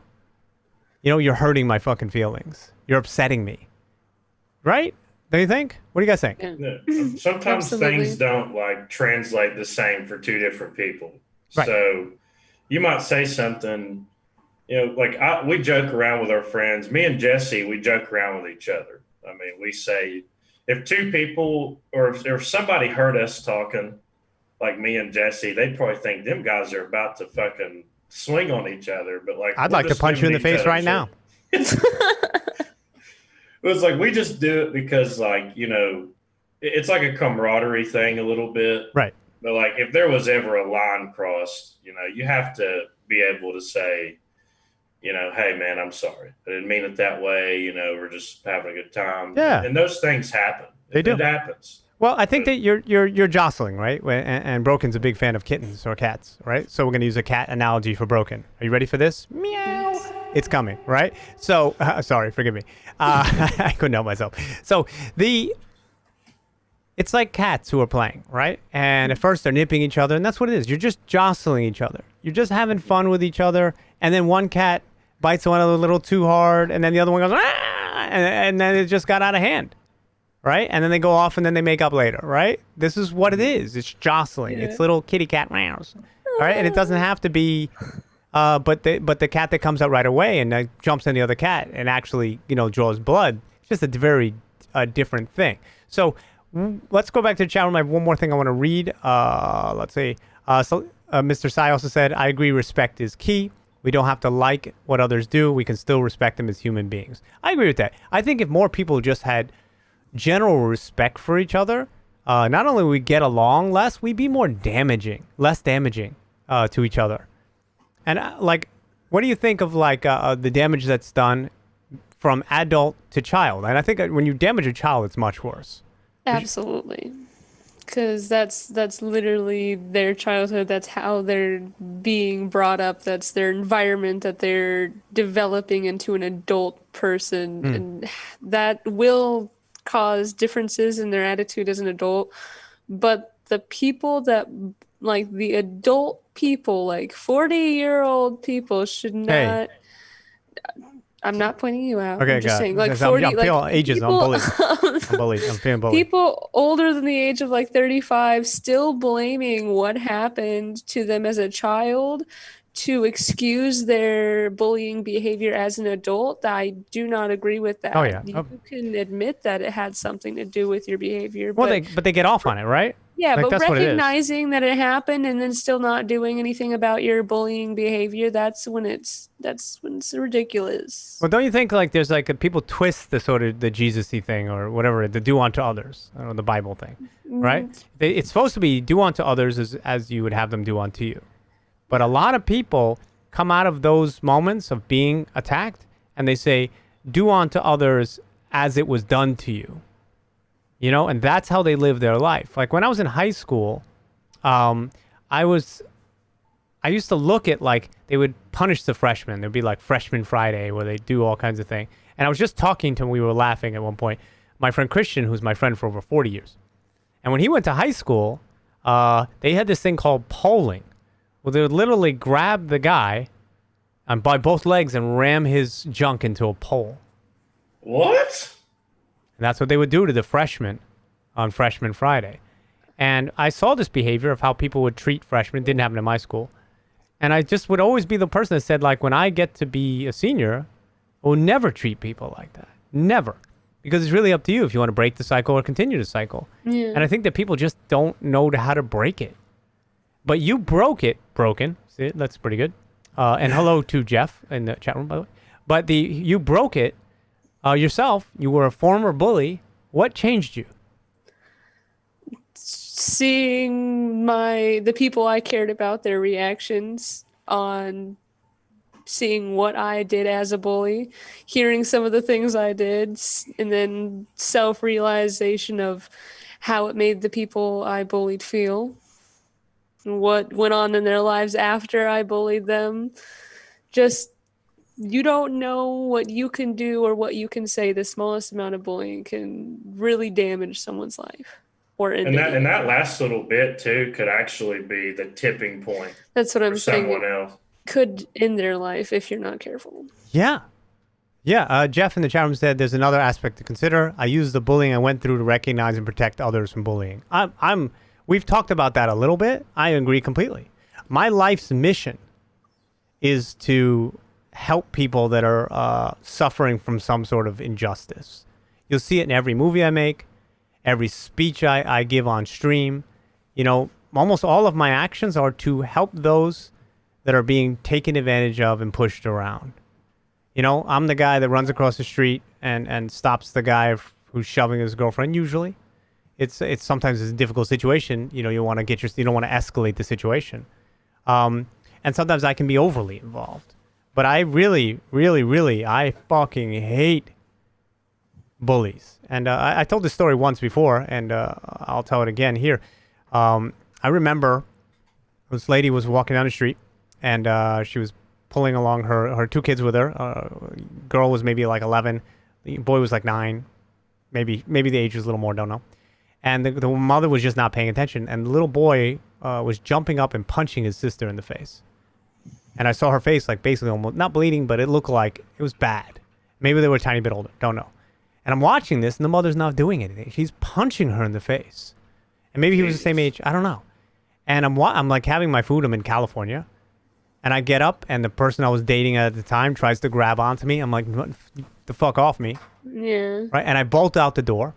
you're hurting my fucking feelings. You're upsetting me. Right? Don't you think? What do you guys think? Yeah. Sometimes things don't translate the same for two different people. Right. So you might say something, we joke around with our friends. Me and Jesse, we joke around with each other. I mean, we say if two people or if somebody heard us talking, like me and Jesse, they'd probably think them guys are about to fucking swing on each other. But I'd like to punch you in the face right now. It was like we just do it because, it's like a camaraderie thing a little bit. Right. But, if there was ever a line crossed, you have to be able to say, hey, man, I'm sorry. I didn't mean it that way. We're just having a good time. Yeah. And those things happen. They do. It happens. Well, I think that you're jostling, right? And Broken's a big fan of kittens or cats, right? So we're going to use a cat analogy for Broken. Are you ready for this? Meow. It's coming, right? So, sorry, forgive me. I couldn't help myself. So it's like cats who are playing, right? And at first they're nipping each other, and that's what it is. You're just jostling each other. You're just having fun with each other, and then one cat bites one a little too hard, and then the other one goes, ah! And then it just got out of hand, right? And then they go off, and then they make up later, right? This is what it is. It's jostling. Yeah. It's little kitty cat meows, all right? And it doesn't have to be... but the cat that comes out right away and jumps on the other cat and actually, draws blood, it's just a very different thing. So let's go back to the chat room. I have one more thing I want to read. Let's see. Mr. Sai also said, I agree, respect is key. We don't have to like what others do. We can still respect them as human beings. I agree with that. I think if more people just had general respect for each other, not only would we get along less, we'd be less damaging to each other. And what do you think of the damage that's done from adult to child? And I think when you damage a child, it's much worse. Absolutely. Because that's literally their childhood. That's how they're being brought up. That's their environment that they're developing into an adult person. And that will cause differences in their attitude as an adult. But the people that, the adult people, 40-year-old people should not... I'm not pointing you out. Okay, I'm just saying, like, I'm 40, feeling like, ages. people, I'm bullied. I'm feeling bullied. people older than the age of like 35 still blaming what happened to them as a child to excuse their bullying behavior as an adult. I do not agree with that. Oh, yeah. You can admit that it had something to do with your behavior. Well, but they get off on it, right? yeah, Like, but that's what it is. recognizing that it happened and then still not doing anything about your bullying behavior, that's when it's ridiculous. Well, don't you think like there's like people twist the sort of the Jesus-y thing or whatever, the do unto others, or the Bible thing, right? It's supposed to be do unto others as you would have them do unto you. But a lot of people come out of those moments of being attacked and they say, do unto others as it was done to you. You know, and that's how they live their life. Like when I was in high school, I used to look at like they would punish the freshmen. There'd be like Freshman Friday where they do all kinds of things. And I was just talking to him. We were laughing at one point. My friend Christian, who's my friend for over 40 years. And when he went to high school, they had this thing called polling. Well, they would literally grab the guy by both legs and ram his junk into a pole. What? And that's what they would do to the freshmen on Freshman Friday. And I saw this behavior of how people would treat freshmen. It didn't happen in my school. And I just would always be the person that said, like, when I get to be a senior, I will never treat people like that. Never. Because it's really up to you if you want to break the cycle or continue the cycle. Yeah. And I think that people just don't know how to break it. But you broken. See, that's pretty good. And hello to Jeff in the chat room, by the way. But you broke it yourself. You were a former bully. What changed you? Seeing the people I cared about, their reactions on seeing what I did as a bully, hearing some of the things I did, and then self-realization of how it made the people I bullied feel, and what went on in their lives after I bullied them. Just, you don't know what you can do or what you can say. The smallest amount of bullying can really damage someone's life. And that last little bit too could actually be the tipping point. That's what I'm saying. Someone else could end their life if you're not careful. Yeah. Jeff in the chat room said there's another aspect to consider. I used the bullying I went through to recognize and protect others from bullying. We've talked about that a little bit. I agree completely. My life's mission is to help people that are suffering from some sort of injustice. You'll see it in every movie I make. Every speech I give on stream, you know, almost all of my actions are to help those that are being taken advantage of and pushed around. You know, I'm the guy that runs across the street and stops the guy who's shoving his girlfriend. Usually, it's sometimes it's a difficult situation. You know, you don't want to escalate the situation, and sometimes I can be overly involved. But I really, really, really, I fucking hate bullies. And I told this story once before, and I'll tell it again here. I remember this lady was walking down the street, and she was pulling along her two kids with her. Girl was maybe like 11. The boy was like 9. Maybe the age was a little more, don't know. And the mother was just not paying attention, and the little boy was jumping up and punching his sister in the face. And I saw her face, like basically almost, not bleeding, but it looked like it was bad. Maybe they were a tiny bit older, don't know. And I'm watching this, and the mother's not doing anything. She's punching her in the face. And maybe he was the same age. I don't know. And I'm like having my food. I'm in California. And I get up, and the person I was dating at the time tries to grab onto me. I'm like, what the fuck off me. Yeah. Right? And I bolt out the door,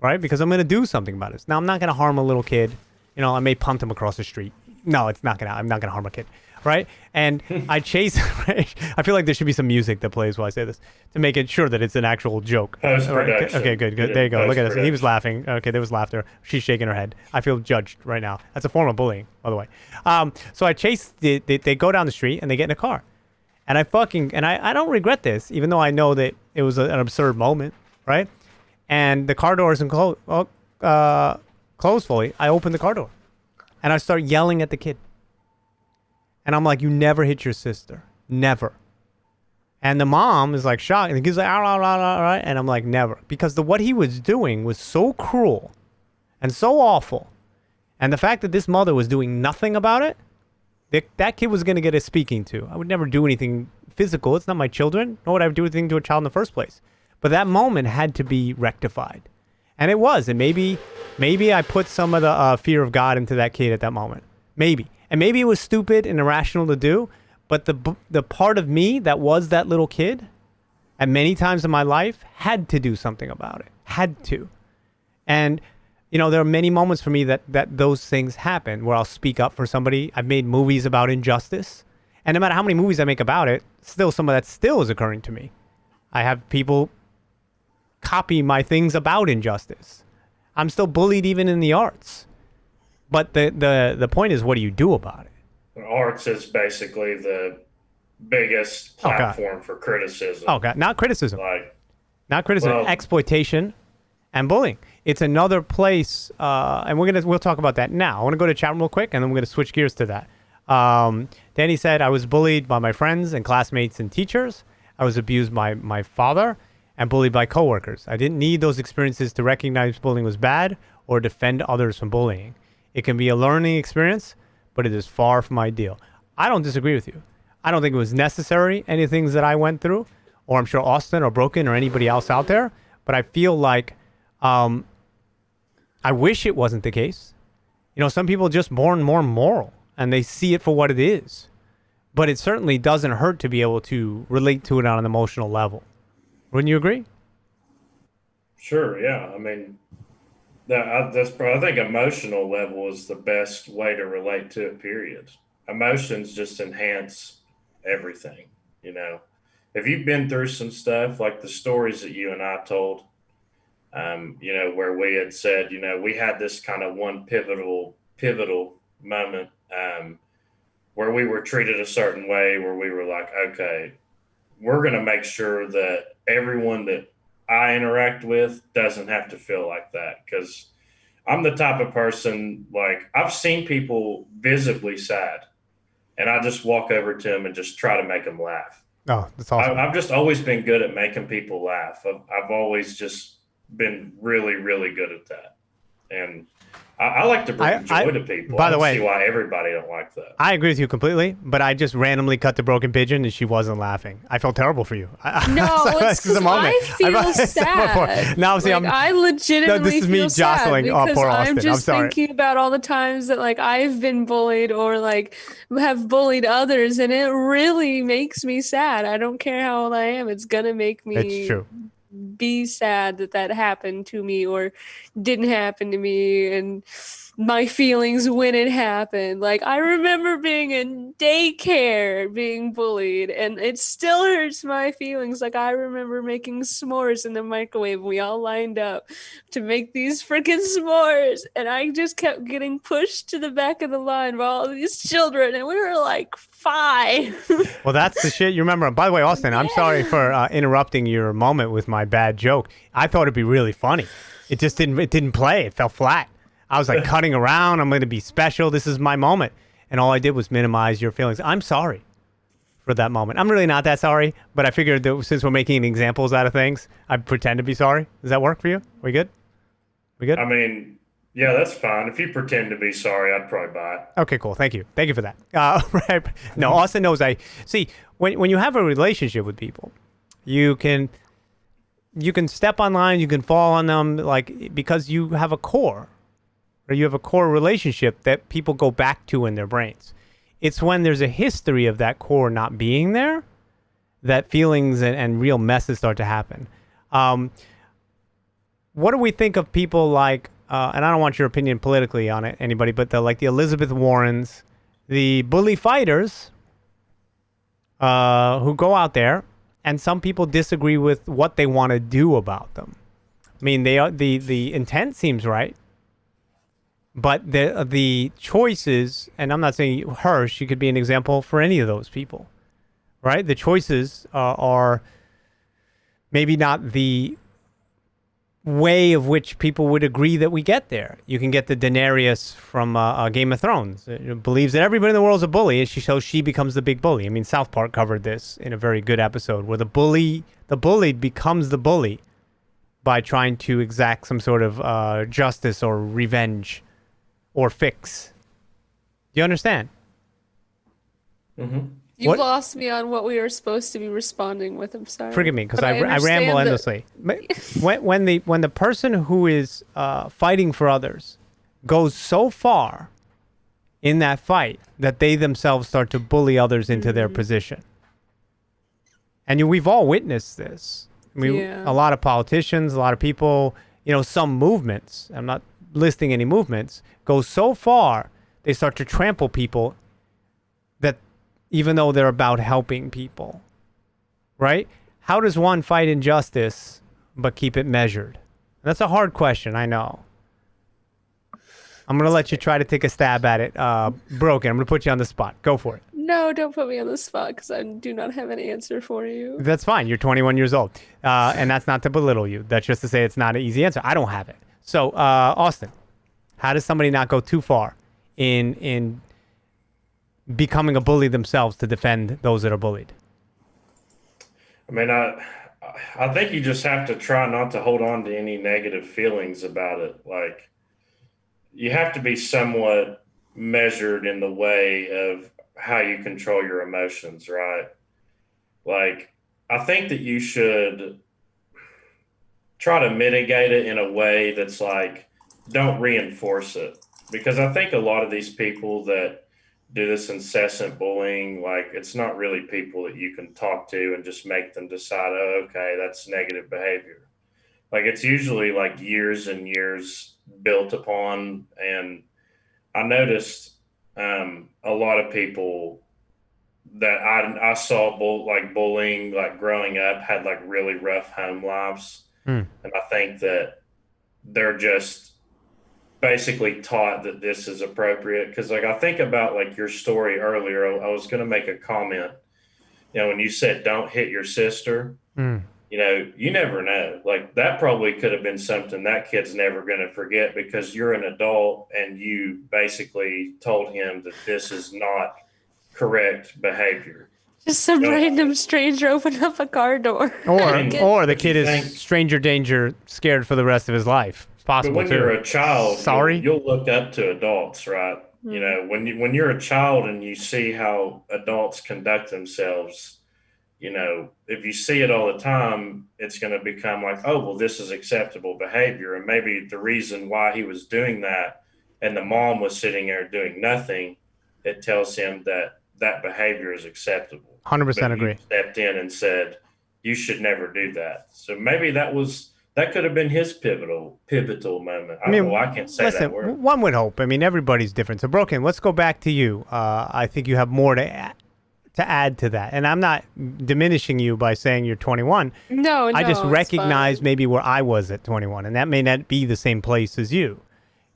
right? Because I'm going to do something about this. Now, I'm not going to harm a little kid. You know, I may punt him across the street. No, I'm not going to harm a kid. Right? And I chase, right? I feel like there should be some music that plays while I say this to make it sure that it's an actual joke. Post-production. Okay, good. There you go. Look at this. He was laughing. Okay, there was laughter. She's shaking her head. I feel judged right now. That's a form of bullying, by the way. So I chase, they go down the street and they get in a car. And I don't regret this, even though I know that it was an absurd moment, right? And the car door isn't closed fully. I open the car door and I start yelling at the kid. And I'm like, you never hit your sister. Never. And the mom is like shocked. And the kid's like, right? And I'm like, never. Because what he was doing was so cruel and so awful. And the fact that this mother was doing nothing about it, That kid was going to get a speaking to. I would never do anything physical. It's not my children. Nor would I do anything to a child in the first place. But that moment had to be rectified. And it was. And maybe I put some of the fear of God into that kid at that moment. Maybe. And maybe it was stupid and irrational to do. But the part of me that was that little kid at many times in my life had to do something about it. Had to. And, there are many moments for me that those things happen where I'll speak up for somebody. I've made movies about injustice. And no matter how many movies I make about it, still some of that still is occurring to me. I have people copy my things about injustice. I'm still bullied even in the arts. But the point is, what do you do about it? Arts is basically the biggest platform for criticism. Oh, God. Not criticism. Not criticism. Exploitation and bullying. It's another place, and we'll talk about that now. I want to go to chat room real quick, and then we're going to switch gears to that. Danny said, I was bullied by my friends and classmates and teachers. I was abused by my father and bullied by coworkers. I didn't need those experiences to recognize bullying was bad or defend others from bullying. It can be a learning experience, but it is far from ideal. I don't disagree with you. I don't think it was necessary, any things that I went through, or I'm sure Austin or Broken or anybody else out there, but I feel like I wish it wasn't the case. Some people are just born more moral, and they see it for what it is. But it certainly doesn't hurt to be able to relate to it on an emotional level. Wouldn't you agree? Sure, yeah. I mean, I think emotional level is the best way to relate to it, period. Emotions just enhance everything, If you've been through some stuff, like the stories that you and I told, where we had said, we had this kind of one pivotal moment where we were treated a certain way, where we were like, okay, we're going to make sure that everyone that I interact with doesn't have to feel like that. Because I'm the type of person, I've seen people visibly sad, and I just walk over to them and just try to make them laugh. Oh, that's awesome. I've just always been good at making people laugh. I've always just been really, really good at that. And I like to bring joy to people. By the way, see why everybody don't like that. I agree with you completely, but I just randomly cut the broken pigeon and she wasn't laughing. I felt terrible for you. No, it's because I feel sad. No, see, I legitimately this is me feel jostling sad poor Austin. I'm just thinking about all the times that I've been bullied or have bullied others, and it really makes me sad. I don't care how old I am. It's gonna make me. It's true. Be sad that happened to me or didn't happen to me, and my feelings when it happened. I remember being in daycare being bullied, and it still hurts my feelings. I remember making s'mores in the microwave. We all lined up to make these freaking s'mores, and I just kept getting pushed to the back of the line by all these children, and we were 5. Well, that's the shit you remember. By the way, Austin, I'm sorry for interrupting your moment with my bad joke. I thought it'd be really funny. It just didn't play. It fell flat. I was cutting around. I'm going to be special. This is my moment. And all I did was minimize your feelings. I'm sorry for that moment. I'm really not that sorry, but I figured that since we're making examples out of things, I'd pretend to be sorry. Does that work for you? We good? We good? I mean, yeah, that's fine. If you pretend to be sorry, I'd probably buy it. Okay, cool. Thank you. Thank you for that. Right. No, Austin knows see, when you have a relationship with people, you can step on lines, you can fall on them, because you have a core. Or you have a core relationship that people go back to in their brains. It's when there's a history of that core not being there that feelings and real messes start to happen. What do we think of people and I don't want your opinion politically on it, anybody, but the Elizabeth Warrens, the bully fighters who go out there, and some people disagree with what they want to do about them. I mean, the intent seems right. But the choices, and I'm not saying her, she could be an example for any of those people, right? The choices are maybe not the way of which people would agree that we get there. You can get the Daenerys from Game of Thrones. It believes that everybody in the world is a bully, and she becomes the big bully. I mean, South Park covered this in a very good episode where the bullied becomes the bully by trying to exact some sort of justice or revenge or fix. Do you understand? You lost me on what we were supposed to be responding with. I'm sorry. Forgive me, because I ramble endlessly. when the person who is fighting for others goes so far in that fight that they themselves start to bully others into their position. And we've all witnessed this. I mean, a lot of politicians, a lot of people, some movements, I'm not listing any movements, go so far, they start to trample people that even though they're about helping people, right? How does one fight injustice but keep it measured? That's a hard question, I know. I'm going to let you try to take a stab at it. Broken, I'm going to put you on the spot. Go for it. No, don't put me on the spot because I do not have an answer for you. That's fine. You're 21 years old. And that's not to belittle you. That's just to say it's not an easy answer. I don't have it. So, Austin, how does somebody not go too far in becoming a bully themselves to defend those that are bullied? I mean, I think you just have to try not to hold on to any negative feelings about it. Like, you have to be somewhat measured in the way of how you control your emotions, right? Like, I think that you should try to mitigate it in a way that's like, don't reinforce it. Because I think a lot of these people that do this incessant bullying, like, it's not really people that you can talk to and just make them decide, oh, okay, that's negative behavior. Like, it's usually like years and years built upon. And I noticed a lot of people that I saw bullying, like growing up, had like really rough home lives. And I think that they're just basically taught that this is appropriate. Because like, I think about like your story earlier, I was going to make a comment, when you said don't hit your sister, you never know. Like, that probably could have been something that kid's never going to forget, because you're an adult and you basically told him that this is not correct behavior. Just some random stranger opened up a car door. Or the kid is stranger danger, scared for the rest of his life. It's possible. But when you're a child, sorry, you'll look up to adults, right? When you're a child and you see how adults conduct themselves, if you see it all the time, it's going to become like, oh, well, this is acceptable behavior. And maybe the reason why he was doing that and the mom was sitting there doing nothing, it tells him that behavior is acceptable. 100% agree. Stepped in and said, you should never do that. So maybe that could have been his pivotal moment. I can't say that word. One would hope. I mean, everybody's different. So, Broken, let's go back to you. I think you have more to add to that. And I'm not diminishing you by saying you're 21. No, I just recognize maybe where I was at 21, and that may not be the same place as you.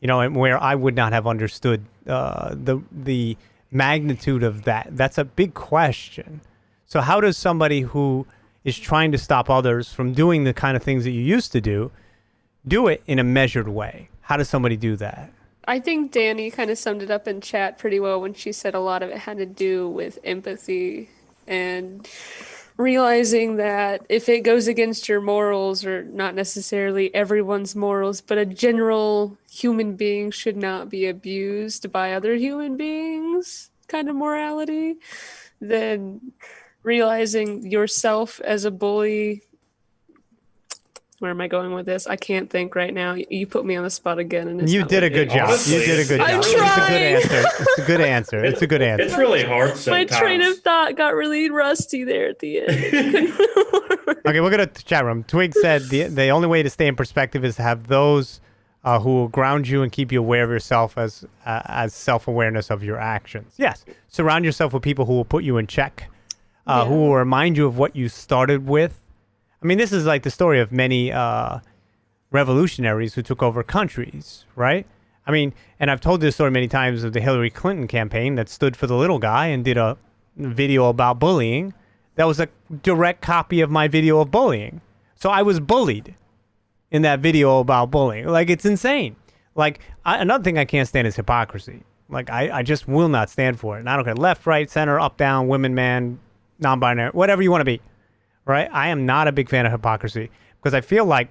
And where I would not have understood the magnitude of that. That's a big question. So how does somebody who is trying to stop others from doing the kind of things that you used to do it in a measured way? How does somebody do that? I think Danny kind of summed it up in chat pretty well when she said a lot of it had to do with empathy and realizing that if it goes against your morals, or not necessarily everyone's morals, but a general human being should not be abused by other human beings kind of morality, then realizing yourself as a bully. Where am I going with this? I can't think right now. You put me on the spot again. And you did a good job. Honestly, you did a good job. I'm trying. It's a good answer. It's a good answer. It's really hard sometimes. My train of thought got really rusty there at the end. Okay, we'll go to the chat room. Twig said the only way to stay in perspective is to have those who will ground you and keep you aware of yourself as self-awareness of your actions. Yes, surround yourself with people who will put you in check, who will remind you of what you started with. I mean, this is like the story of many revolutionaries who took over countries, right? I mean, and I've told this story many times of the Hillary Clinton campaign that stood for the little guy and did a video about bullying. That was a direct copy of my video of bullying. So I was bullied in that video about bullying. Like, it's insane. Like, another thing I can't stand is hypocrisy. Like, I just will not stand for it. And I don't care, left, right, center, up, down, women, man, non-binary, whatever you want to be. Right? I am not a big fan of hypocrisy because I feel like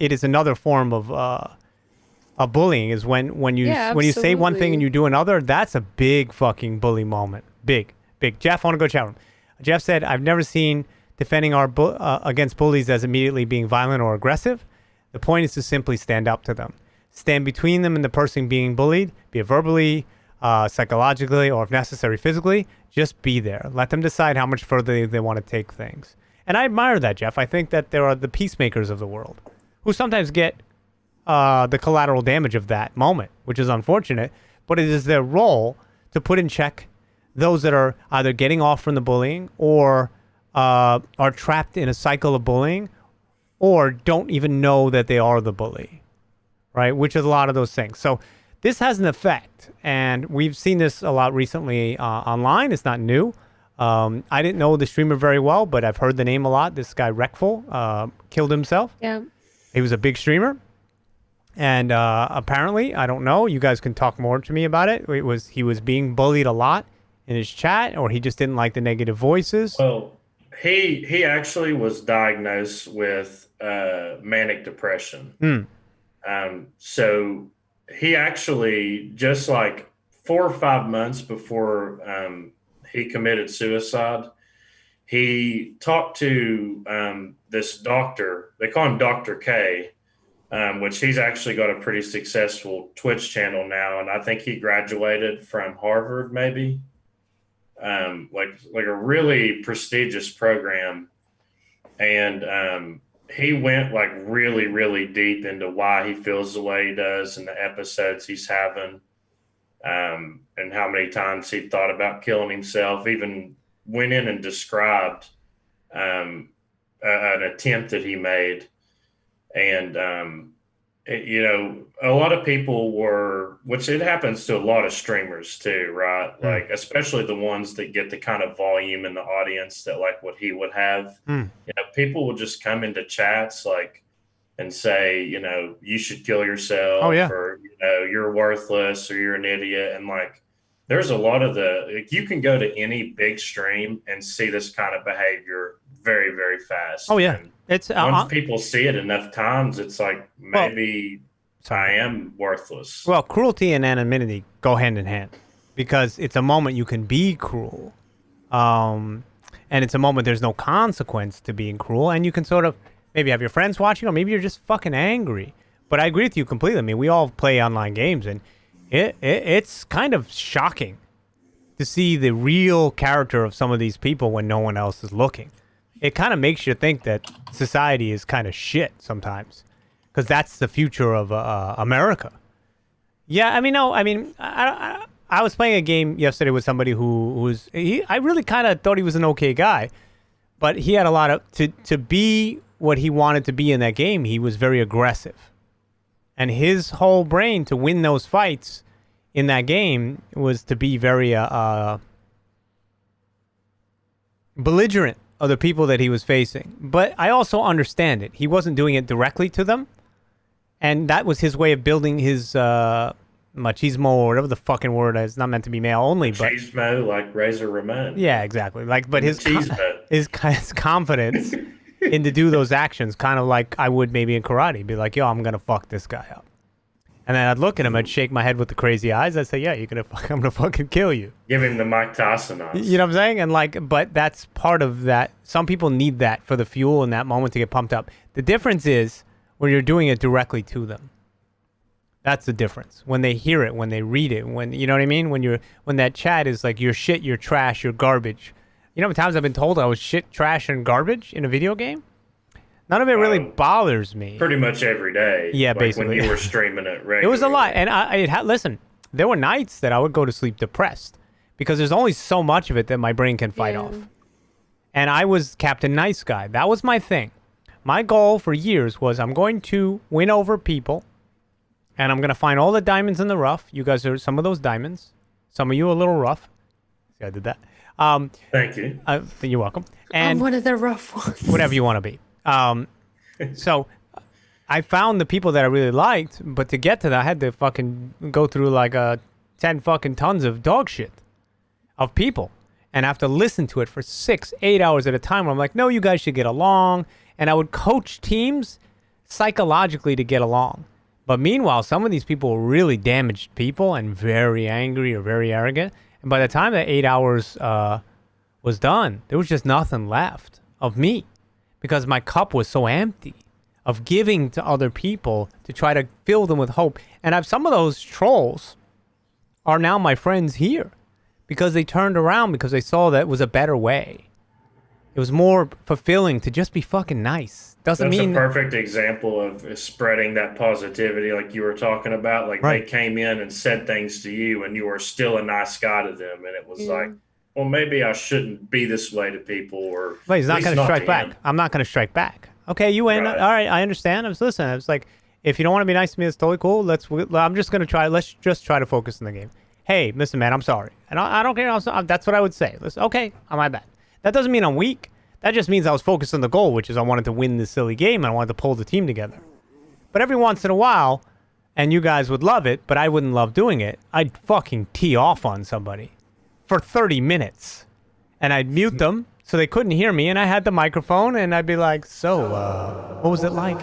it is another form of bullying. Is when you say one thing and you do another. That's a big fucking bully moment. Big. big. Jeff, I want to go chat room. Jeff said, I've never seen defending against bullies as immediately being violent or aggressive. The point is to simply stand up to them. Stand between them and the person being bullied, be it verbally, psychologically, or if necessary, physically. Just be there. Let them decide how much further they want to take things. And I admire that, Jeff. I think that there are the peacemakers of the world who sometimes get the collateral damage of that moment, which is unfortunate, but it is their role to put in check those that are either getting off from the bullying or are trapped in a cycle of bullying or don't even know that they are the bully, right? Which is a lot of those things. So this has an effect, and we've seen this a lot recently online. It's not new. I didn't know the streamer very well, but I've heard the name a lot. This guy, Wreckful, killed himself. Yeah. He was a big streamer. And apparently, I don't know, you guys can talk more to me about it. He was being bullied a lot in his chat, or he just didn't like the negative voices. Well, he actually was diagnosed with manic depression. So he actually, just like 4 or 5 months before he committed suicide, he talked to this doctor. They call him Dr. K, which he's actually got a pretty successful Twitch channel now. And I think he graduated from Harvard, maybe. Like a really prestigious program. And he went like really, really deep into why he feels the way he does and the episodes he's having, and how many times he thought about killing himself, even went in and described an attempt that he made. And, a lot of people which it happens to a lot of streamers too, right? Like, especially the ones that get the kind of volume in the audience that like what he would have. People will just come into chats and say, you should kill yourself, or, you're worthless, or you're an idiot. And like, there's a lot of you can go to any big stream and see this kind of behavior very, very fast. Oh yeah. And it's once people see it enough times, it's like, maybe I am worthless. Well, cruelty and anonymity go hand in hand, because it's a moment you can be cruel. And it's a moment there's no consequence to being cruel, and you can sort of maybe have your friends watching, or maybe you're just fucking angry. But I agree with you completely. I mean, we all play online games, and it's kind of shocking to see the real character of some of these people when no one else is looking. It kind of makes you think that society is kind of shit sometimes, because that's the future of America. Yeah, I mean, no, I mean, I was playing a game yesterday with somebody I really kind of thought he was an okay guy, but he had a lot of, to be what he wanted to be in that game, he was very aggressive. And his whole brain to win those fights in that game was to be very belligerent of the people that he was facing. But I also understand it. He wasn't doing it directly to them. And that was his way of building his machismo, or whatever the fucking word is. It's not meant to be male only. Machismo, like Razor Ramon. Yeah, exactly. But his confidence in to do those actions, kind of like I would maybe in karate. Be like, yo, I'm going to fuck this guy up. And then I'd look at him, I'd shake my head with the crazy eyes. I'd say, yeah, I'm going to fucking kill you. Give him the Mike Tyson eyes. You know what I'm saying? And but that's part of that. Some people need that for the fuel in that moment to get pumped up. The difference is when you're doing it directly to them. That's the difference. When they hear it, when they read it, you know what I mean? When that chat is like, you're shit, you're trash, you're garbage. You know how many times I've been told I was shit, trash, and garbage in a video game? None of it really bothers me. Pretty much every day. Yeah, basically. When you were streaming it regularly. It was a lot. And listen, there were nights that I would go to sleep depressed because there's only so much of it that my brain can fight off. And I was Captain Nice Guy. That was my thing. My goal for years was I'm going to win over people, and I'm going to find all the diamonds in the rough. You guys are some of those diamonds. Some of you are a little rough. See, I did that. Thank you. You're welcome. And I'm one of the rough ones. Whatever you want to be. So I found the people that I really liked, but to get to that, I had to fucking go through like 10 fucking tons of dog shit of people. And I have to listen to it for 6-8 hours at a time where I'm like, no, you guys should get along. And I would coach teams psychologically to get along. But meanwhile, some of these people were really damaged people and very angry or very arrogant. And by the time that 8 hours was done, there was just nothing left of me because my cup was so empty of giving to other people to try to fill them with hope. And some of those trolls are now my friends here because they turned around because they saw that it was a better way. It was more fulfilling to just be fucking nice. That's a perfect example of spreading that positivity like you were talking about. Like They came in and said things to you and you were still a nice guy to them. And it was like, well, maybe I shouldn't be this way to people. Or he's not going to strike back. I'm not going to strike back. Okay, you win. Right. All right, I understand. I was listening. I was like, if you don't want to be nice to me, it's totally cool. I'm just going to try. Let's just try to focus on the game. Hey, listen, man, I'm sorry. And I don't care. That's what I would say. Listen, okay, my bad. That doesn't mean I'm weak. That just means I was focused on the goal, which is I wanted to win this silly game and I wanted to pull the team together. But every once in a while, and you guys would love it, but I wouldn't love doing it, I'd fucking tee off on somebody for 30 minutes. And I'd mute them so they couldn't hear me, and I had the microphone, and I'd be like, so, what was it like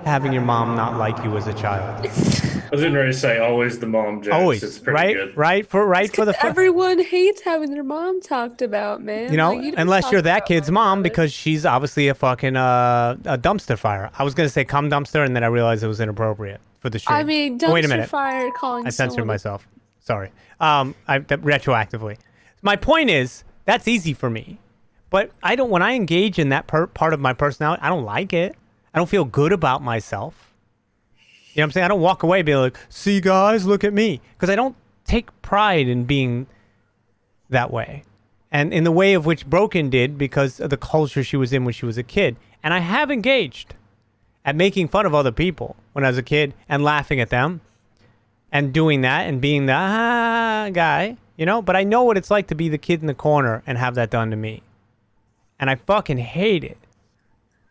having your mom not like you as a child? I was ready to say always the mom jokes. Always, it's pretty good. Right for the everyone hates having their mom talked about, man. You know, unless you're that kid's mom because she's obviously a fucking a dumpster fire. I was gonna say cum dumpster, and then I realized it was inappropriate for the stream. I mean, dumpster Wait a minute. fire calling. I censored myself. Sorry. Retroactively. My point is that's easy for me, but I don't. When I engage in that part of my personality, I don't like it. I don't feel good about myself. You know what I'm saying? I don't walk away being like, see guys, look at me. Because I don't take pride in being that way. And in the way of which Broken did because of the culture she was in when she was a kid. And I have engaged at making fun of other people when I was a kid and laughing at them and doing that and being the guy, you know? But I know what it's like to be the kid in the corner and have that done to me. And I fucking hate it.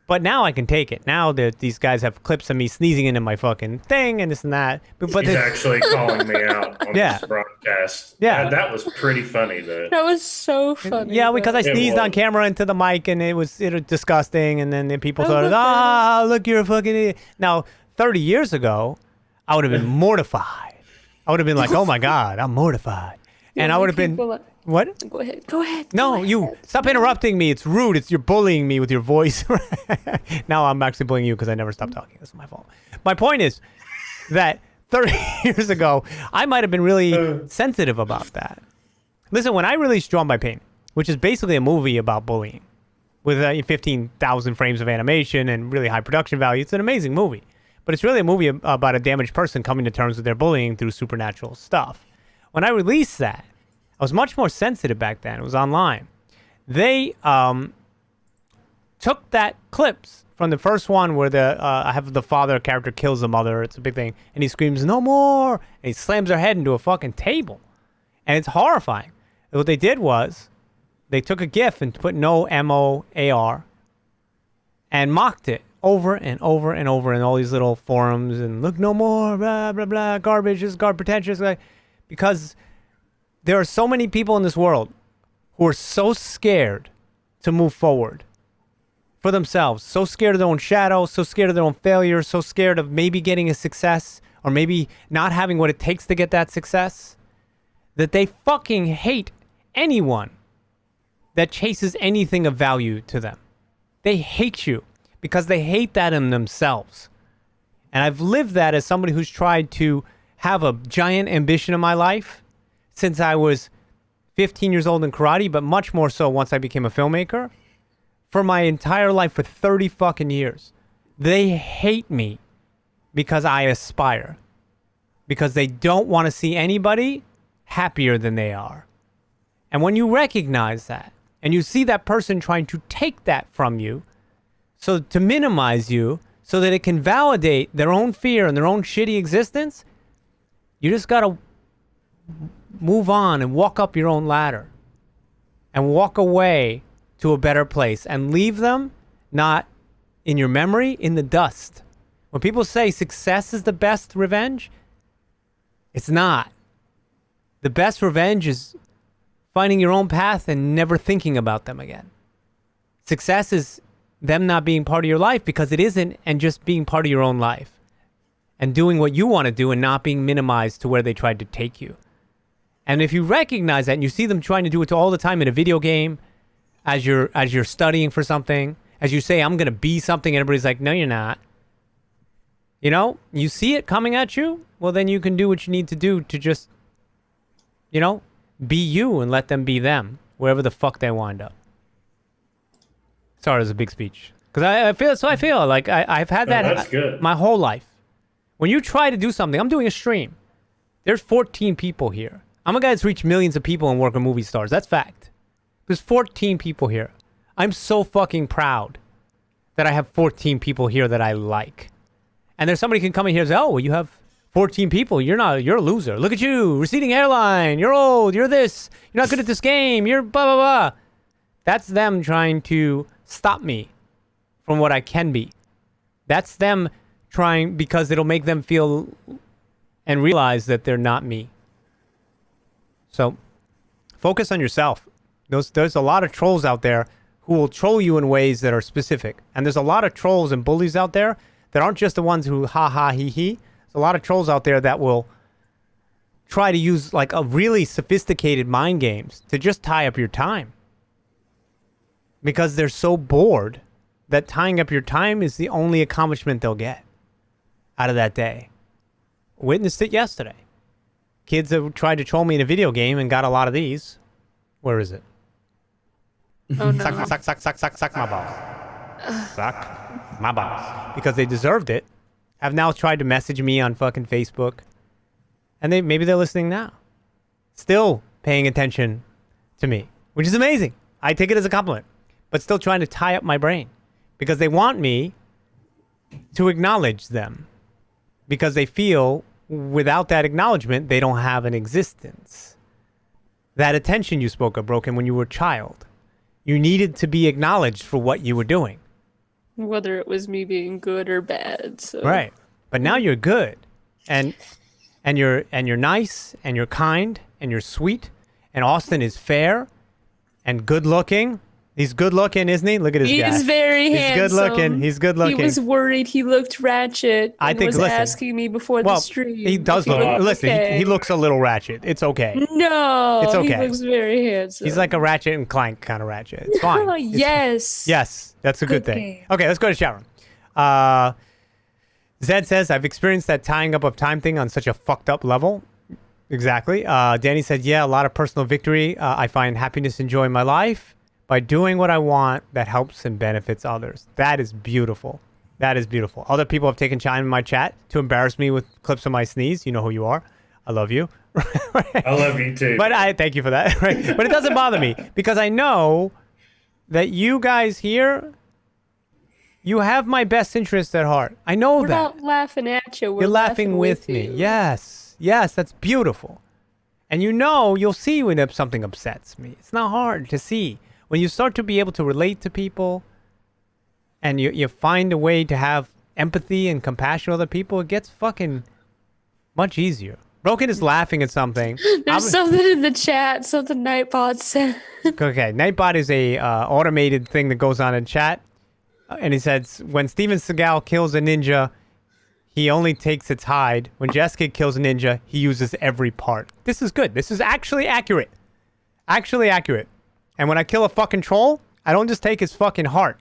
But now I can take it. Now that these guys have clips of me sneezing into my fucking thing and this and that. But he's actually calling me out on this broadcast. Yeah. That was pretty funny, though. That was so funny. Yeah, because I sneezed on camera into the mic and it was disgusting. And then people thought, look, you're a fucking idiot. Now, 30 years ago, I would have been mortified. I would have been like, oh my God, I'm mortified. And I would have been... What? Go ahead. No, you stop interrupting me. It's rude. You're bullying me with your voice. Now I'm actually bullying you because I never stopped talking. That's my fault. My point is that 30 years ago, I might have been really sensitive about that. Listen, when I released Drawn by Pain, which is basically a movie about bullying with 15,000 frames of animation and really high production value, it's an amazing movie. But it's really a movie about a damaged person coming to terms with their bullying through supernatural stuff. When I released that, I was much more sensitive back then. It was online. They took that clips from the first one where I have the father character kills the mother. It's a big thing. And he screams, no more. And he slams her head into a fucking table. And it's horrifying. And what they did was they took a GIF and put no M-O-A-R and mocked it over and over and over in all these little forums and look, no more, blah, blah, blah, garbage, this is pretentious. Because... there are so many people in this world who are so scared to move forward for themselves, so scared of their own shadow, so scared of their own failure, so scared of maybe getting a success or maybe not having what it takes to get that success, that they fucking hate anyone that chases anything of value to them. They hate you because they hate that in themselves. And I've lived that as somebody who's tried to have a giant ambition in my life since I was 15 years old in karate, but much more so once I became a filmmaker, for my entire life, for 30 fucking years. They hate me because I aspire. Because they don't want to see anybody happier than they are. And when you recognize that, and you see that person trying to take that from you, so to minimize you, so that it can validate their own fear and their own shitty existence, you just gotta move on and walk up your own ladder and walk away to a better place and leave them not in your memory, in the dust. When people say success is the best revenge, it's not. The best revenge is finding your own path and never thinking about them again. Success is them not being part of your life because it isn't, and just being part of your own life and doing what you want to do and not being minimized to where they tried to take you. And if you recognize that and you see them trying to do it all the time in a video game, as you're studying for something, as you say, I'm going to be something, and everybody's like, no, you're not. You know, you see it coming at you, well, then you can do what you need to do to just, you know, be you and let them be them, wherever the fuck they wind up. Sorry, it was a big speech. Because I feel like I've had that my whole life. When you try to do something, I'm doing a stream. There's 14 people here. I'm a guy that's reached millions of people and work with movie stars. That's fact. There's 14 people here. I'm so fucking proud that I have 14 people here that I like. And there's somebody can come in here and say, oh, well, you have 14 people. You're a loser. Look at you. Receding hairline. You're old. You're this. You're not good at this game. You're blah, blah, blah. That's them trying to stop me from what I can be. That's them trying because it'll make them feel and realize that they're not me. So focus on yourself. There's a lot of trolls out there who will troll you in ways that are specific. And there's a lot of trolls and bullies out there that aren't just the ones who ha ha he he. There's a lot of trolls out there that will try to use like a really sophisticated mind games to just tie up your time. Because they're so bored that tying up your time is the only accomplishment they'll get out of that day. Witnessed it yesterday. Kids have tried to troll me in a video game and got a lot of these. Where is it? Oh, no. Suck my balls. Suck my balls. Because they deserved it. Have now tried to message me on fucking Facebook. And maybe they're listening now. Still paying attention to me. Which is amazing. I take it as a compliment. But still trying to tie up my brain. Because they want me to acknowledge them. Because they feel without that acknowledgement, they don't have an existence. That attention you spoke of, Broken, when you were a child. You needed to be acknowledged for what you were doing. Whether it was me being good or bad. So. Right. But now you're good. And you're nice, and you're kind, and you're sweet. And Austin is fair and good looking. He's good looking, isn't he? Look at his guy. He's very handsome. He's good looking. He's good looking. He was worried he looked ratchet. I think, was asking me before the stream. He does look. Listen, okay. he looks a little ratchet. It's okay. No, it's okay. He looks very handsome. He's like a Ratchet and Clank kind of Ratchet. It's fine. Yes. Yes, that's a good thing. Game. Okay, let's go to chat room. Zed says, I've experienced that tying up of time thing on such a fucked up level. Exactly. Danny said, yeah, a lot of personal victory. I find happiness in joy in my life by doing what I want that helps and benefits others. That is beautiful. That is beautiful. Other people have taken time in my chat to embarrass me with clips of my sneeze. You know who you are. I love you. I love you too. But I thank you for that. Right? But it doesn't bother me because I know that you guys here, you have my best interest at heart. I know that. We're not laughing at you. You're laughing with me. Yes. Yes, that's beautiful. And you know, you'll see when something upsets me. It's not hard to see. When you start to be able to relate to people and you find a way to have empathy and compassion with other people, it gets fucking much easier. Broken is laughing at something. There's something in the chat, something Nightbot said. Okay, Nightbot is a automated thing that goes on in chat. And he says, when Steven Seagal kills a ninja, he only takes its hide. When Jeskid kills a ninja, he uses every part. This is good. This is actually accurate. Actually accurate. And when I kill a fucking troll, I don't just take his fucking heart.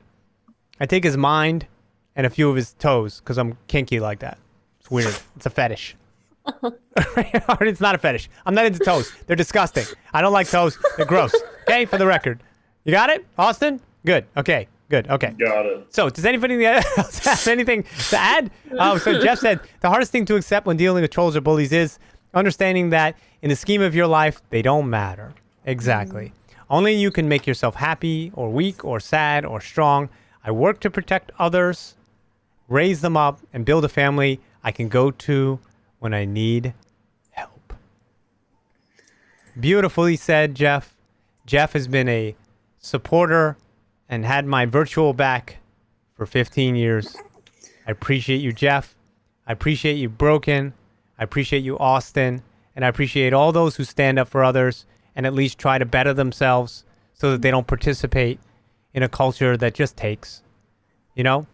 I take his mind and a few of his toes because I'm kinky like that. It's weird. It's a fetish. It's not a fetish. I'm not into toes. They're disgusting. I don't like toes. They're gross. Okay, for the record. You got it, Austin? Good. Okay. Good. Okay. Got it. So, does anybody else have anything to add? So Jeff said, the hardest thing to accept when dealing with trolls or bullies is understanding that in the scheme of your life, they don't matter. Exactly. Only you can make yourself happy or weak or sad or strong. I work to protect others, raise them up, and build a family I can go to when I need help. Beautifully said, Jeff. Jeff has been a supporter and had my virtual back for 15 years. I appreciate you, Jeff. I appreciate you, Broken. I appreciate you, Austin. And I appreciate all those who stand up for others and at least try to better themselves so that they don't participate in a culture that just takes. You know?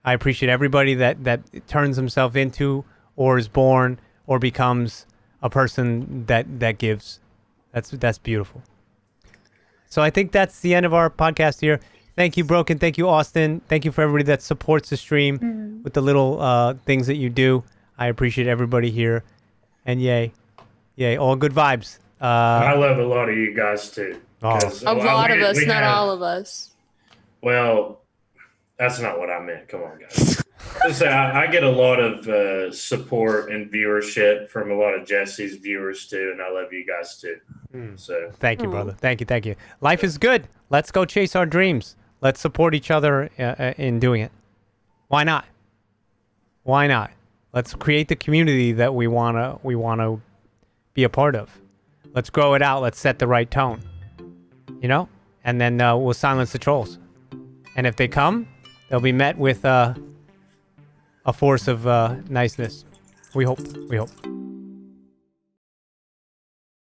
I appreciate everybody that turns himself into or is born or becomes a person that gives. That's beautiful. So I think that's the end of our podcast here. Thank you, Broken. Thank you, Austin. Thank you for everybody that supports the stream with the little things that you do. I appreciate everybody here. And yay, all good vibes. I love a lot of you guys too. A lot of us, not all of us. Well, that's not what I meant. Come on, guys. I get a lot of support and viewership from a lot of Jesse's viewers too, and I love you guys too. So thank you, brother. Thank you. Life is good. Let's go chase our dreams. Let's support each other in doing it. Why not? Let's create the community that we wanna be a part of. Let's grow it out. Let's set the right tone. And then we'll silence the trolls. And if they come, they'll be met with a force of niceness. We hope.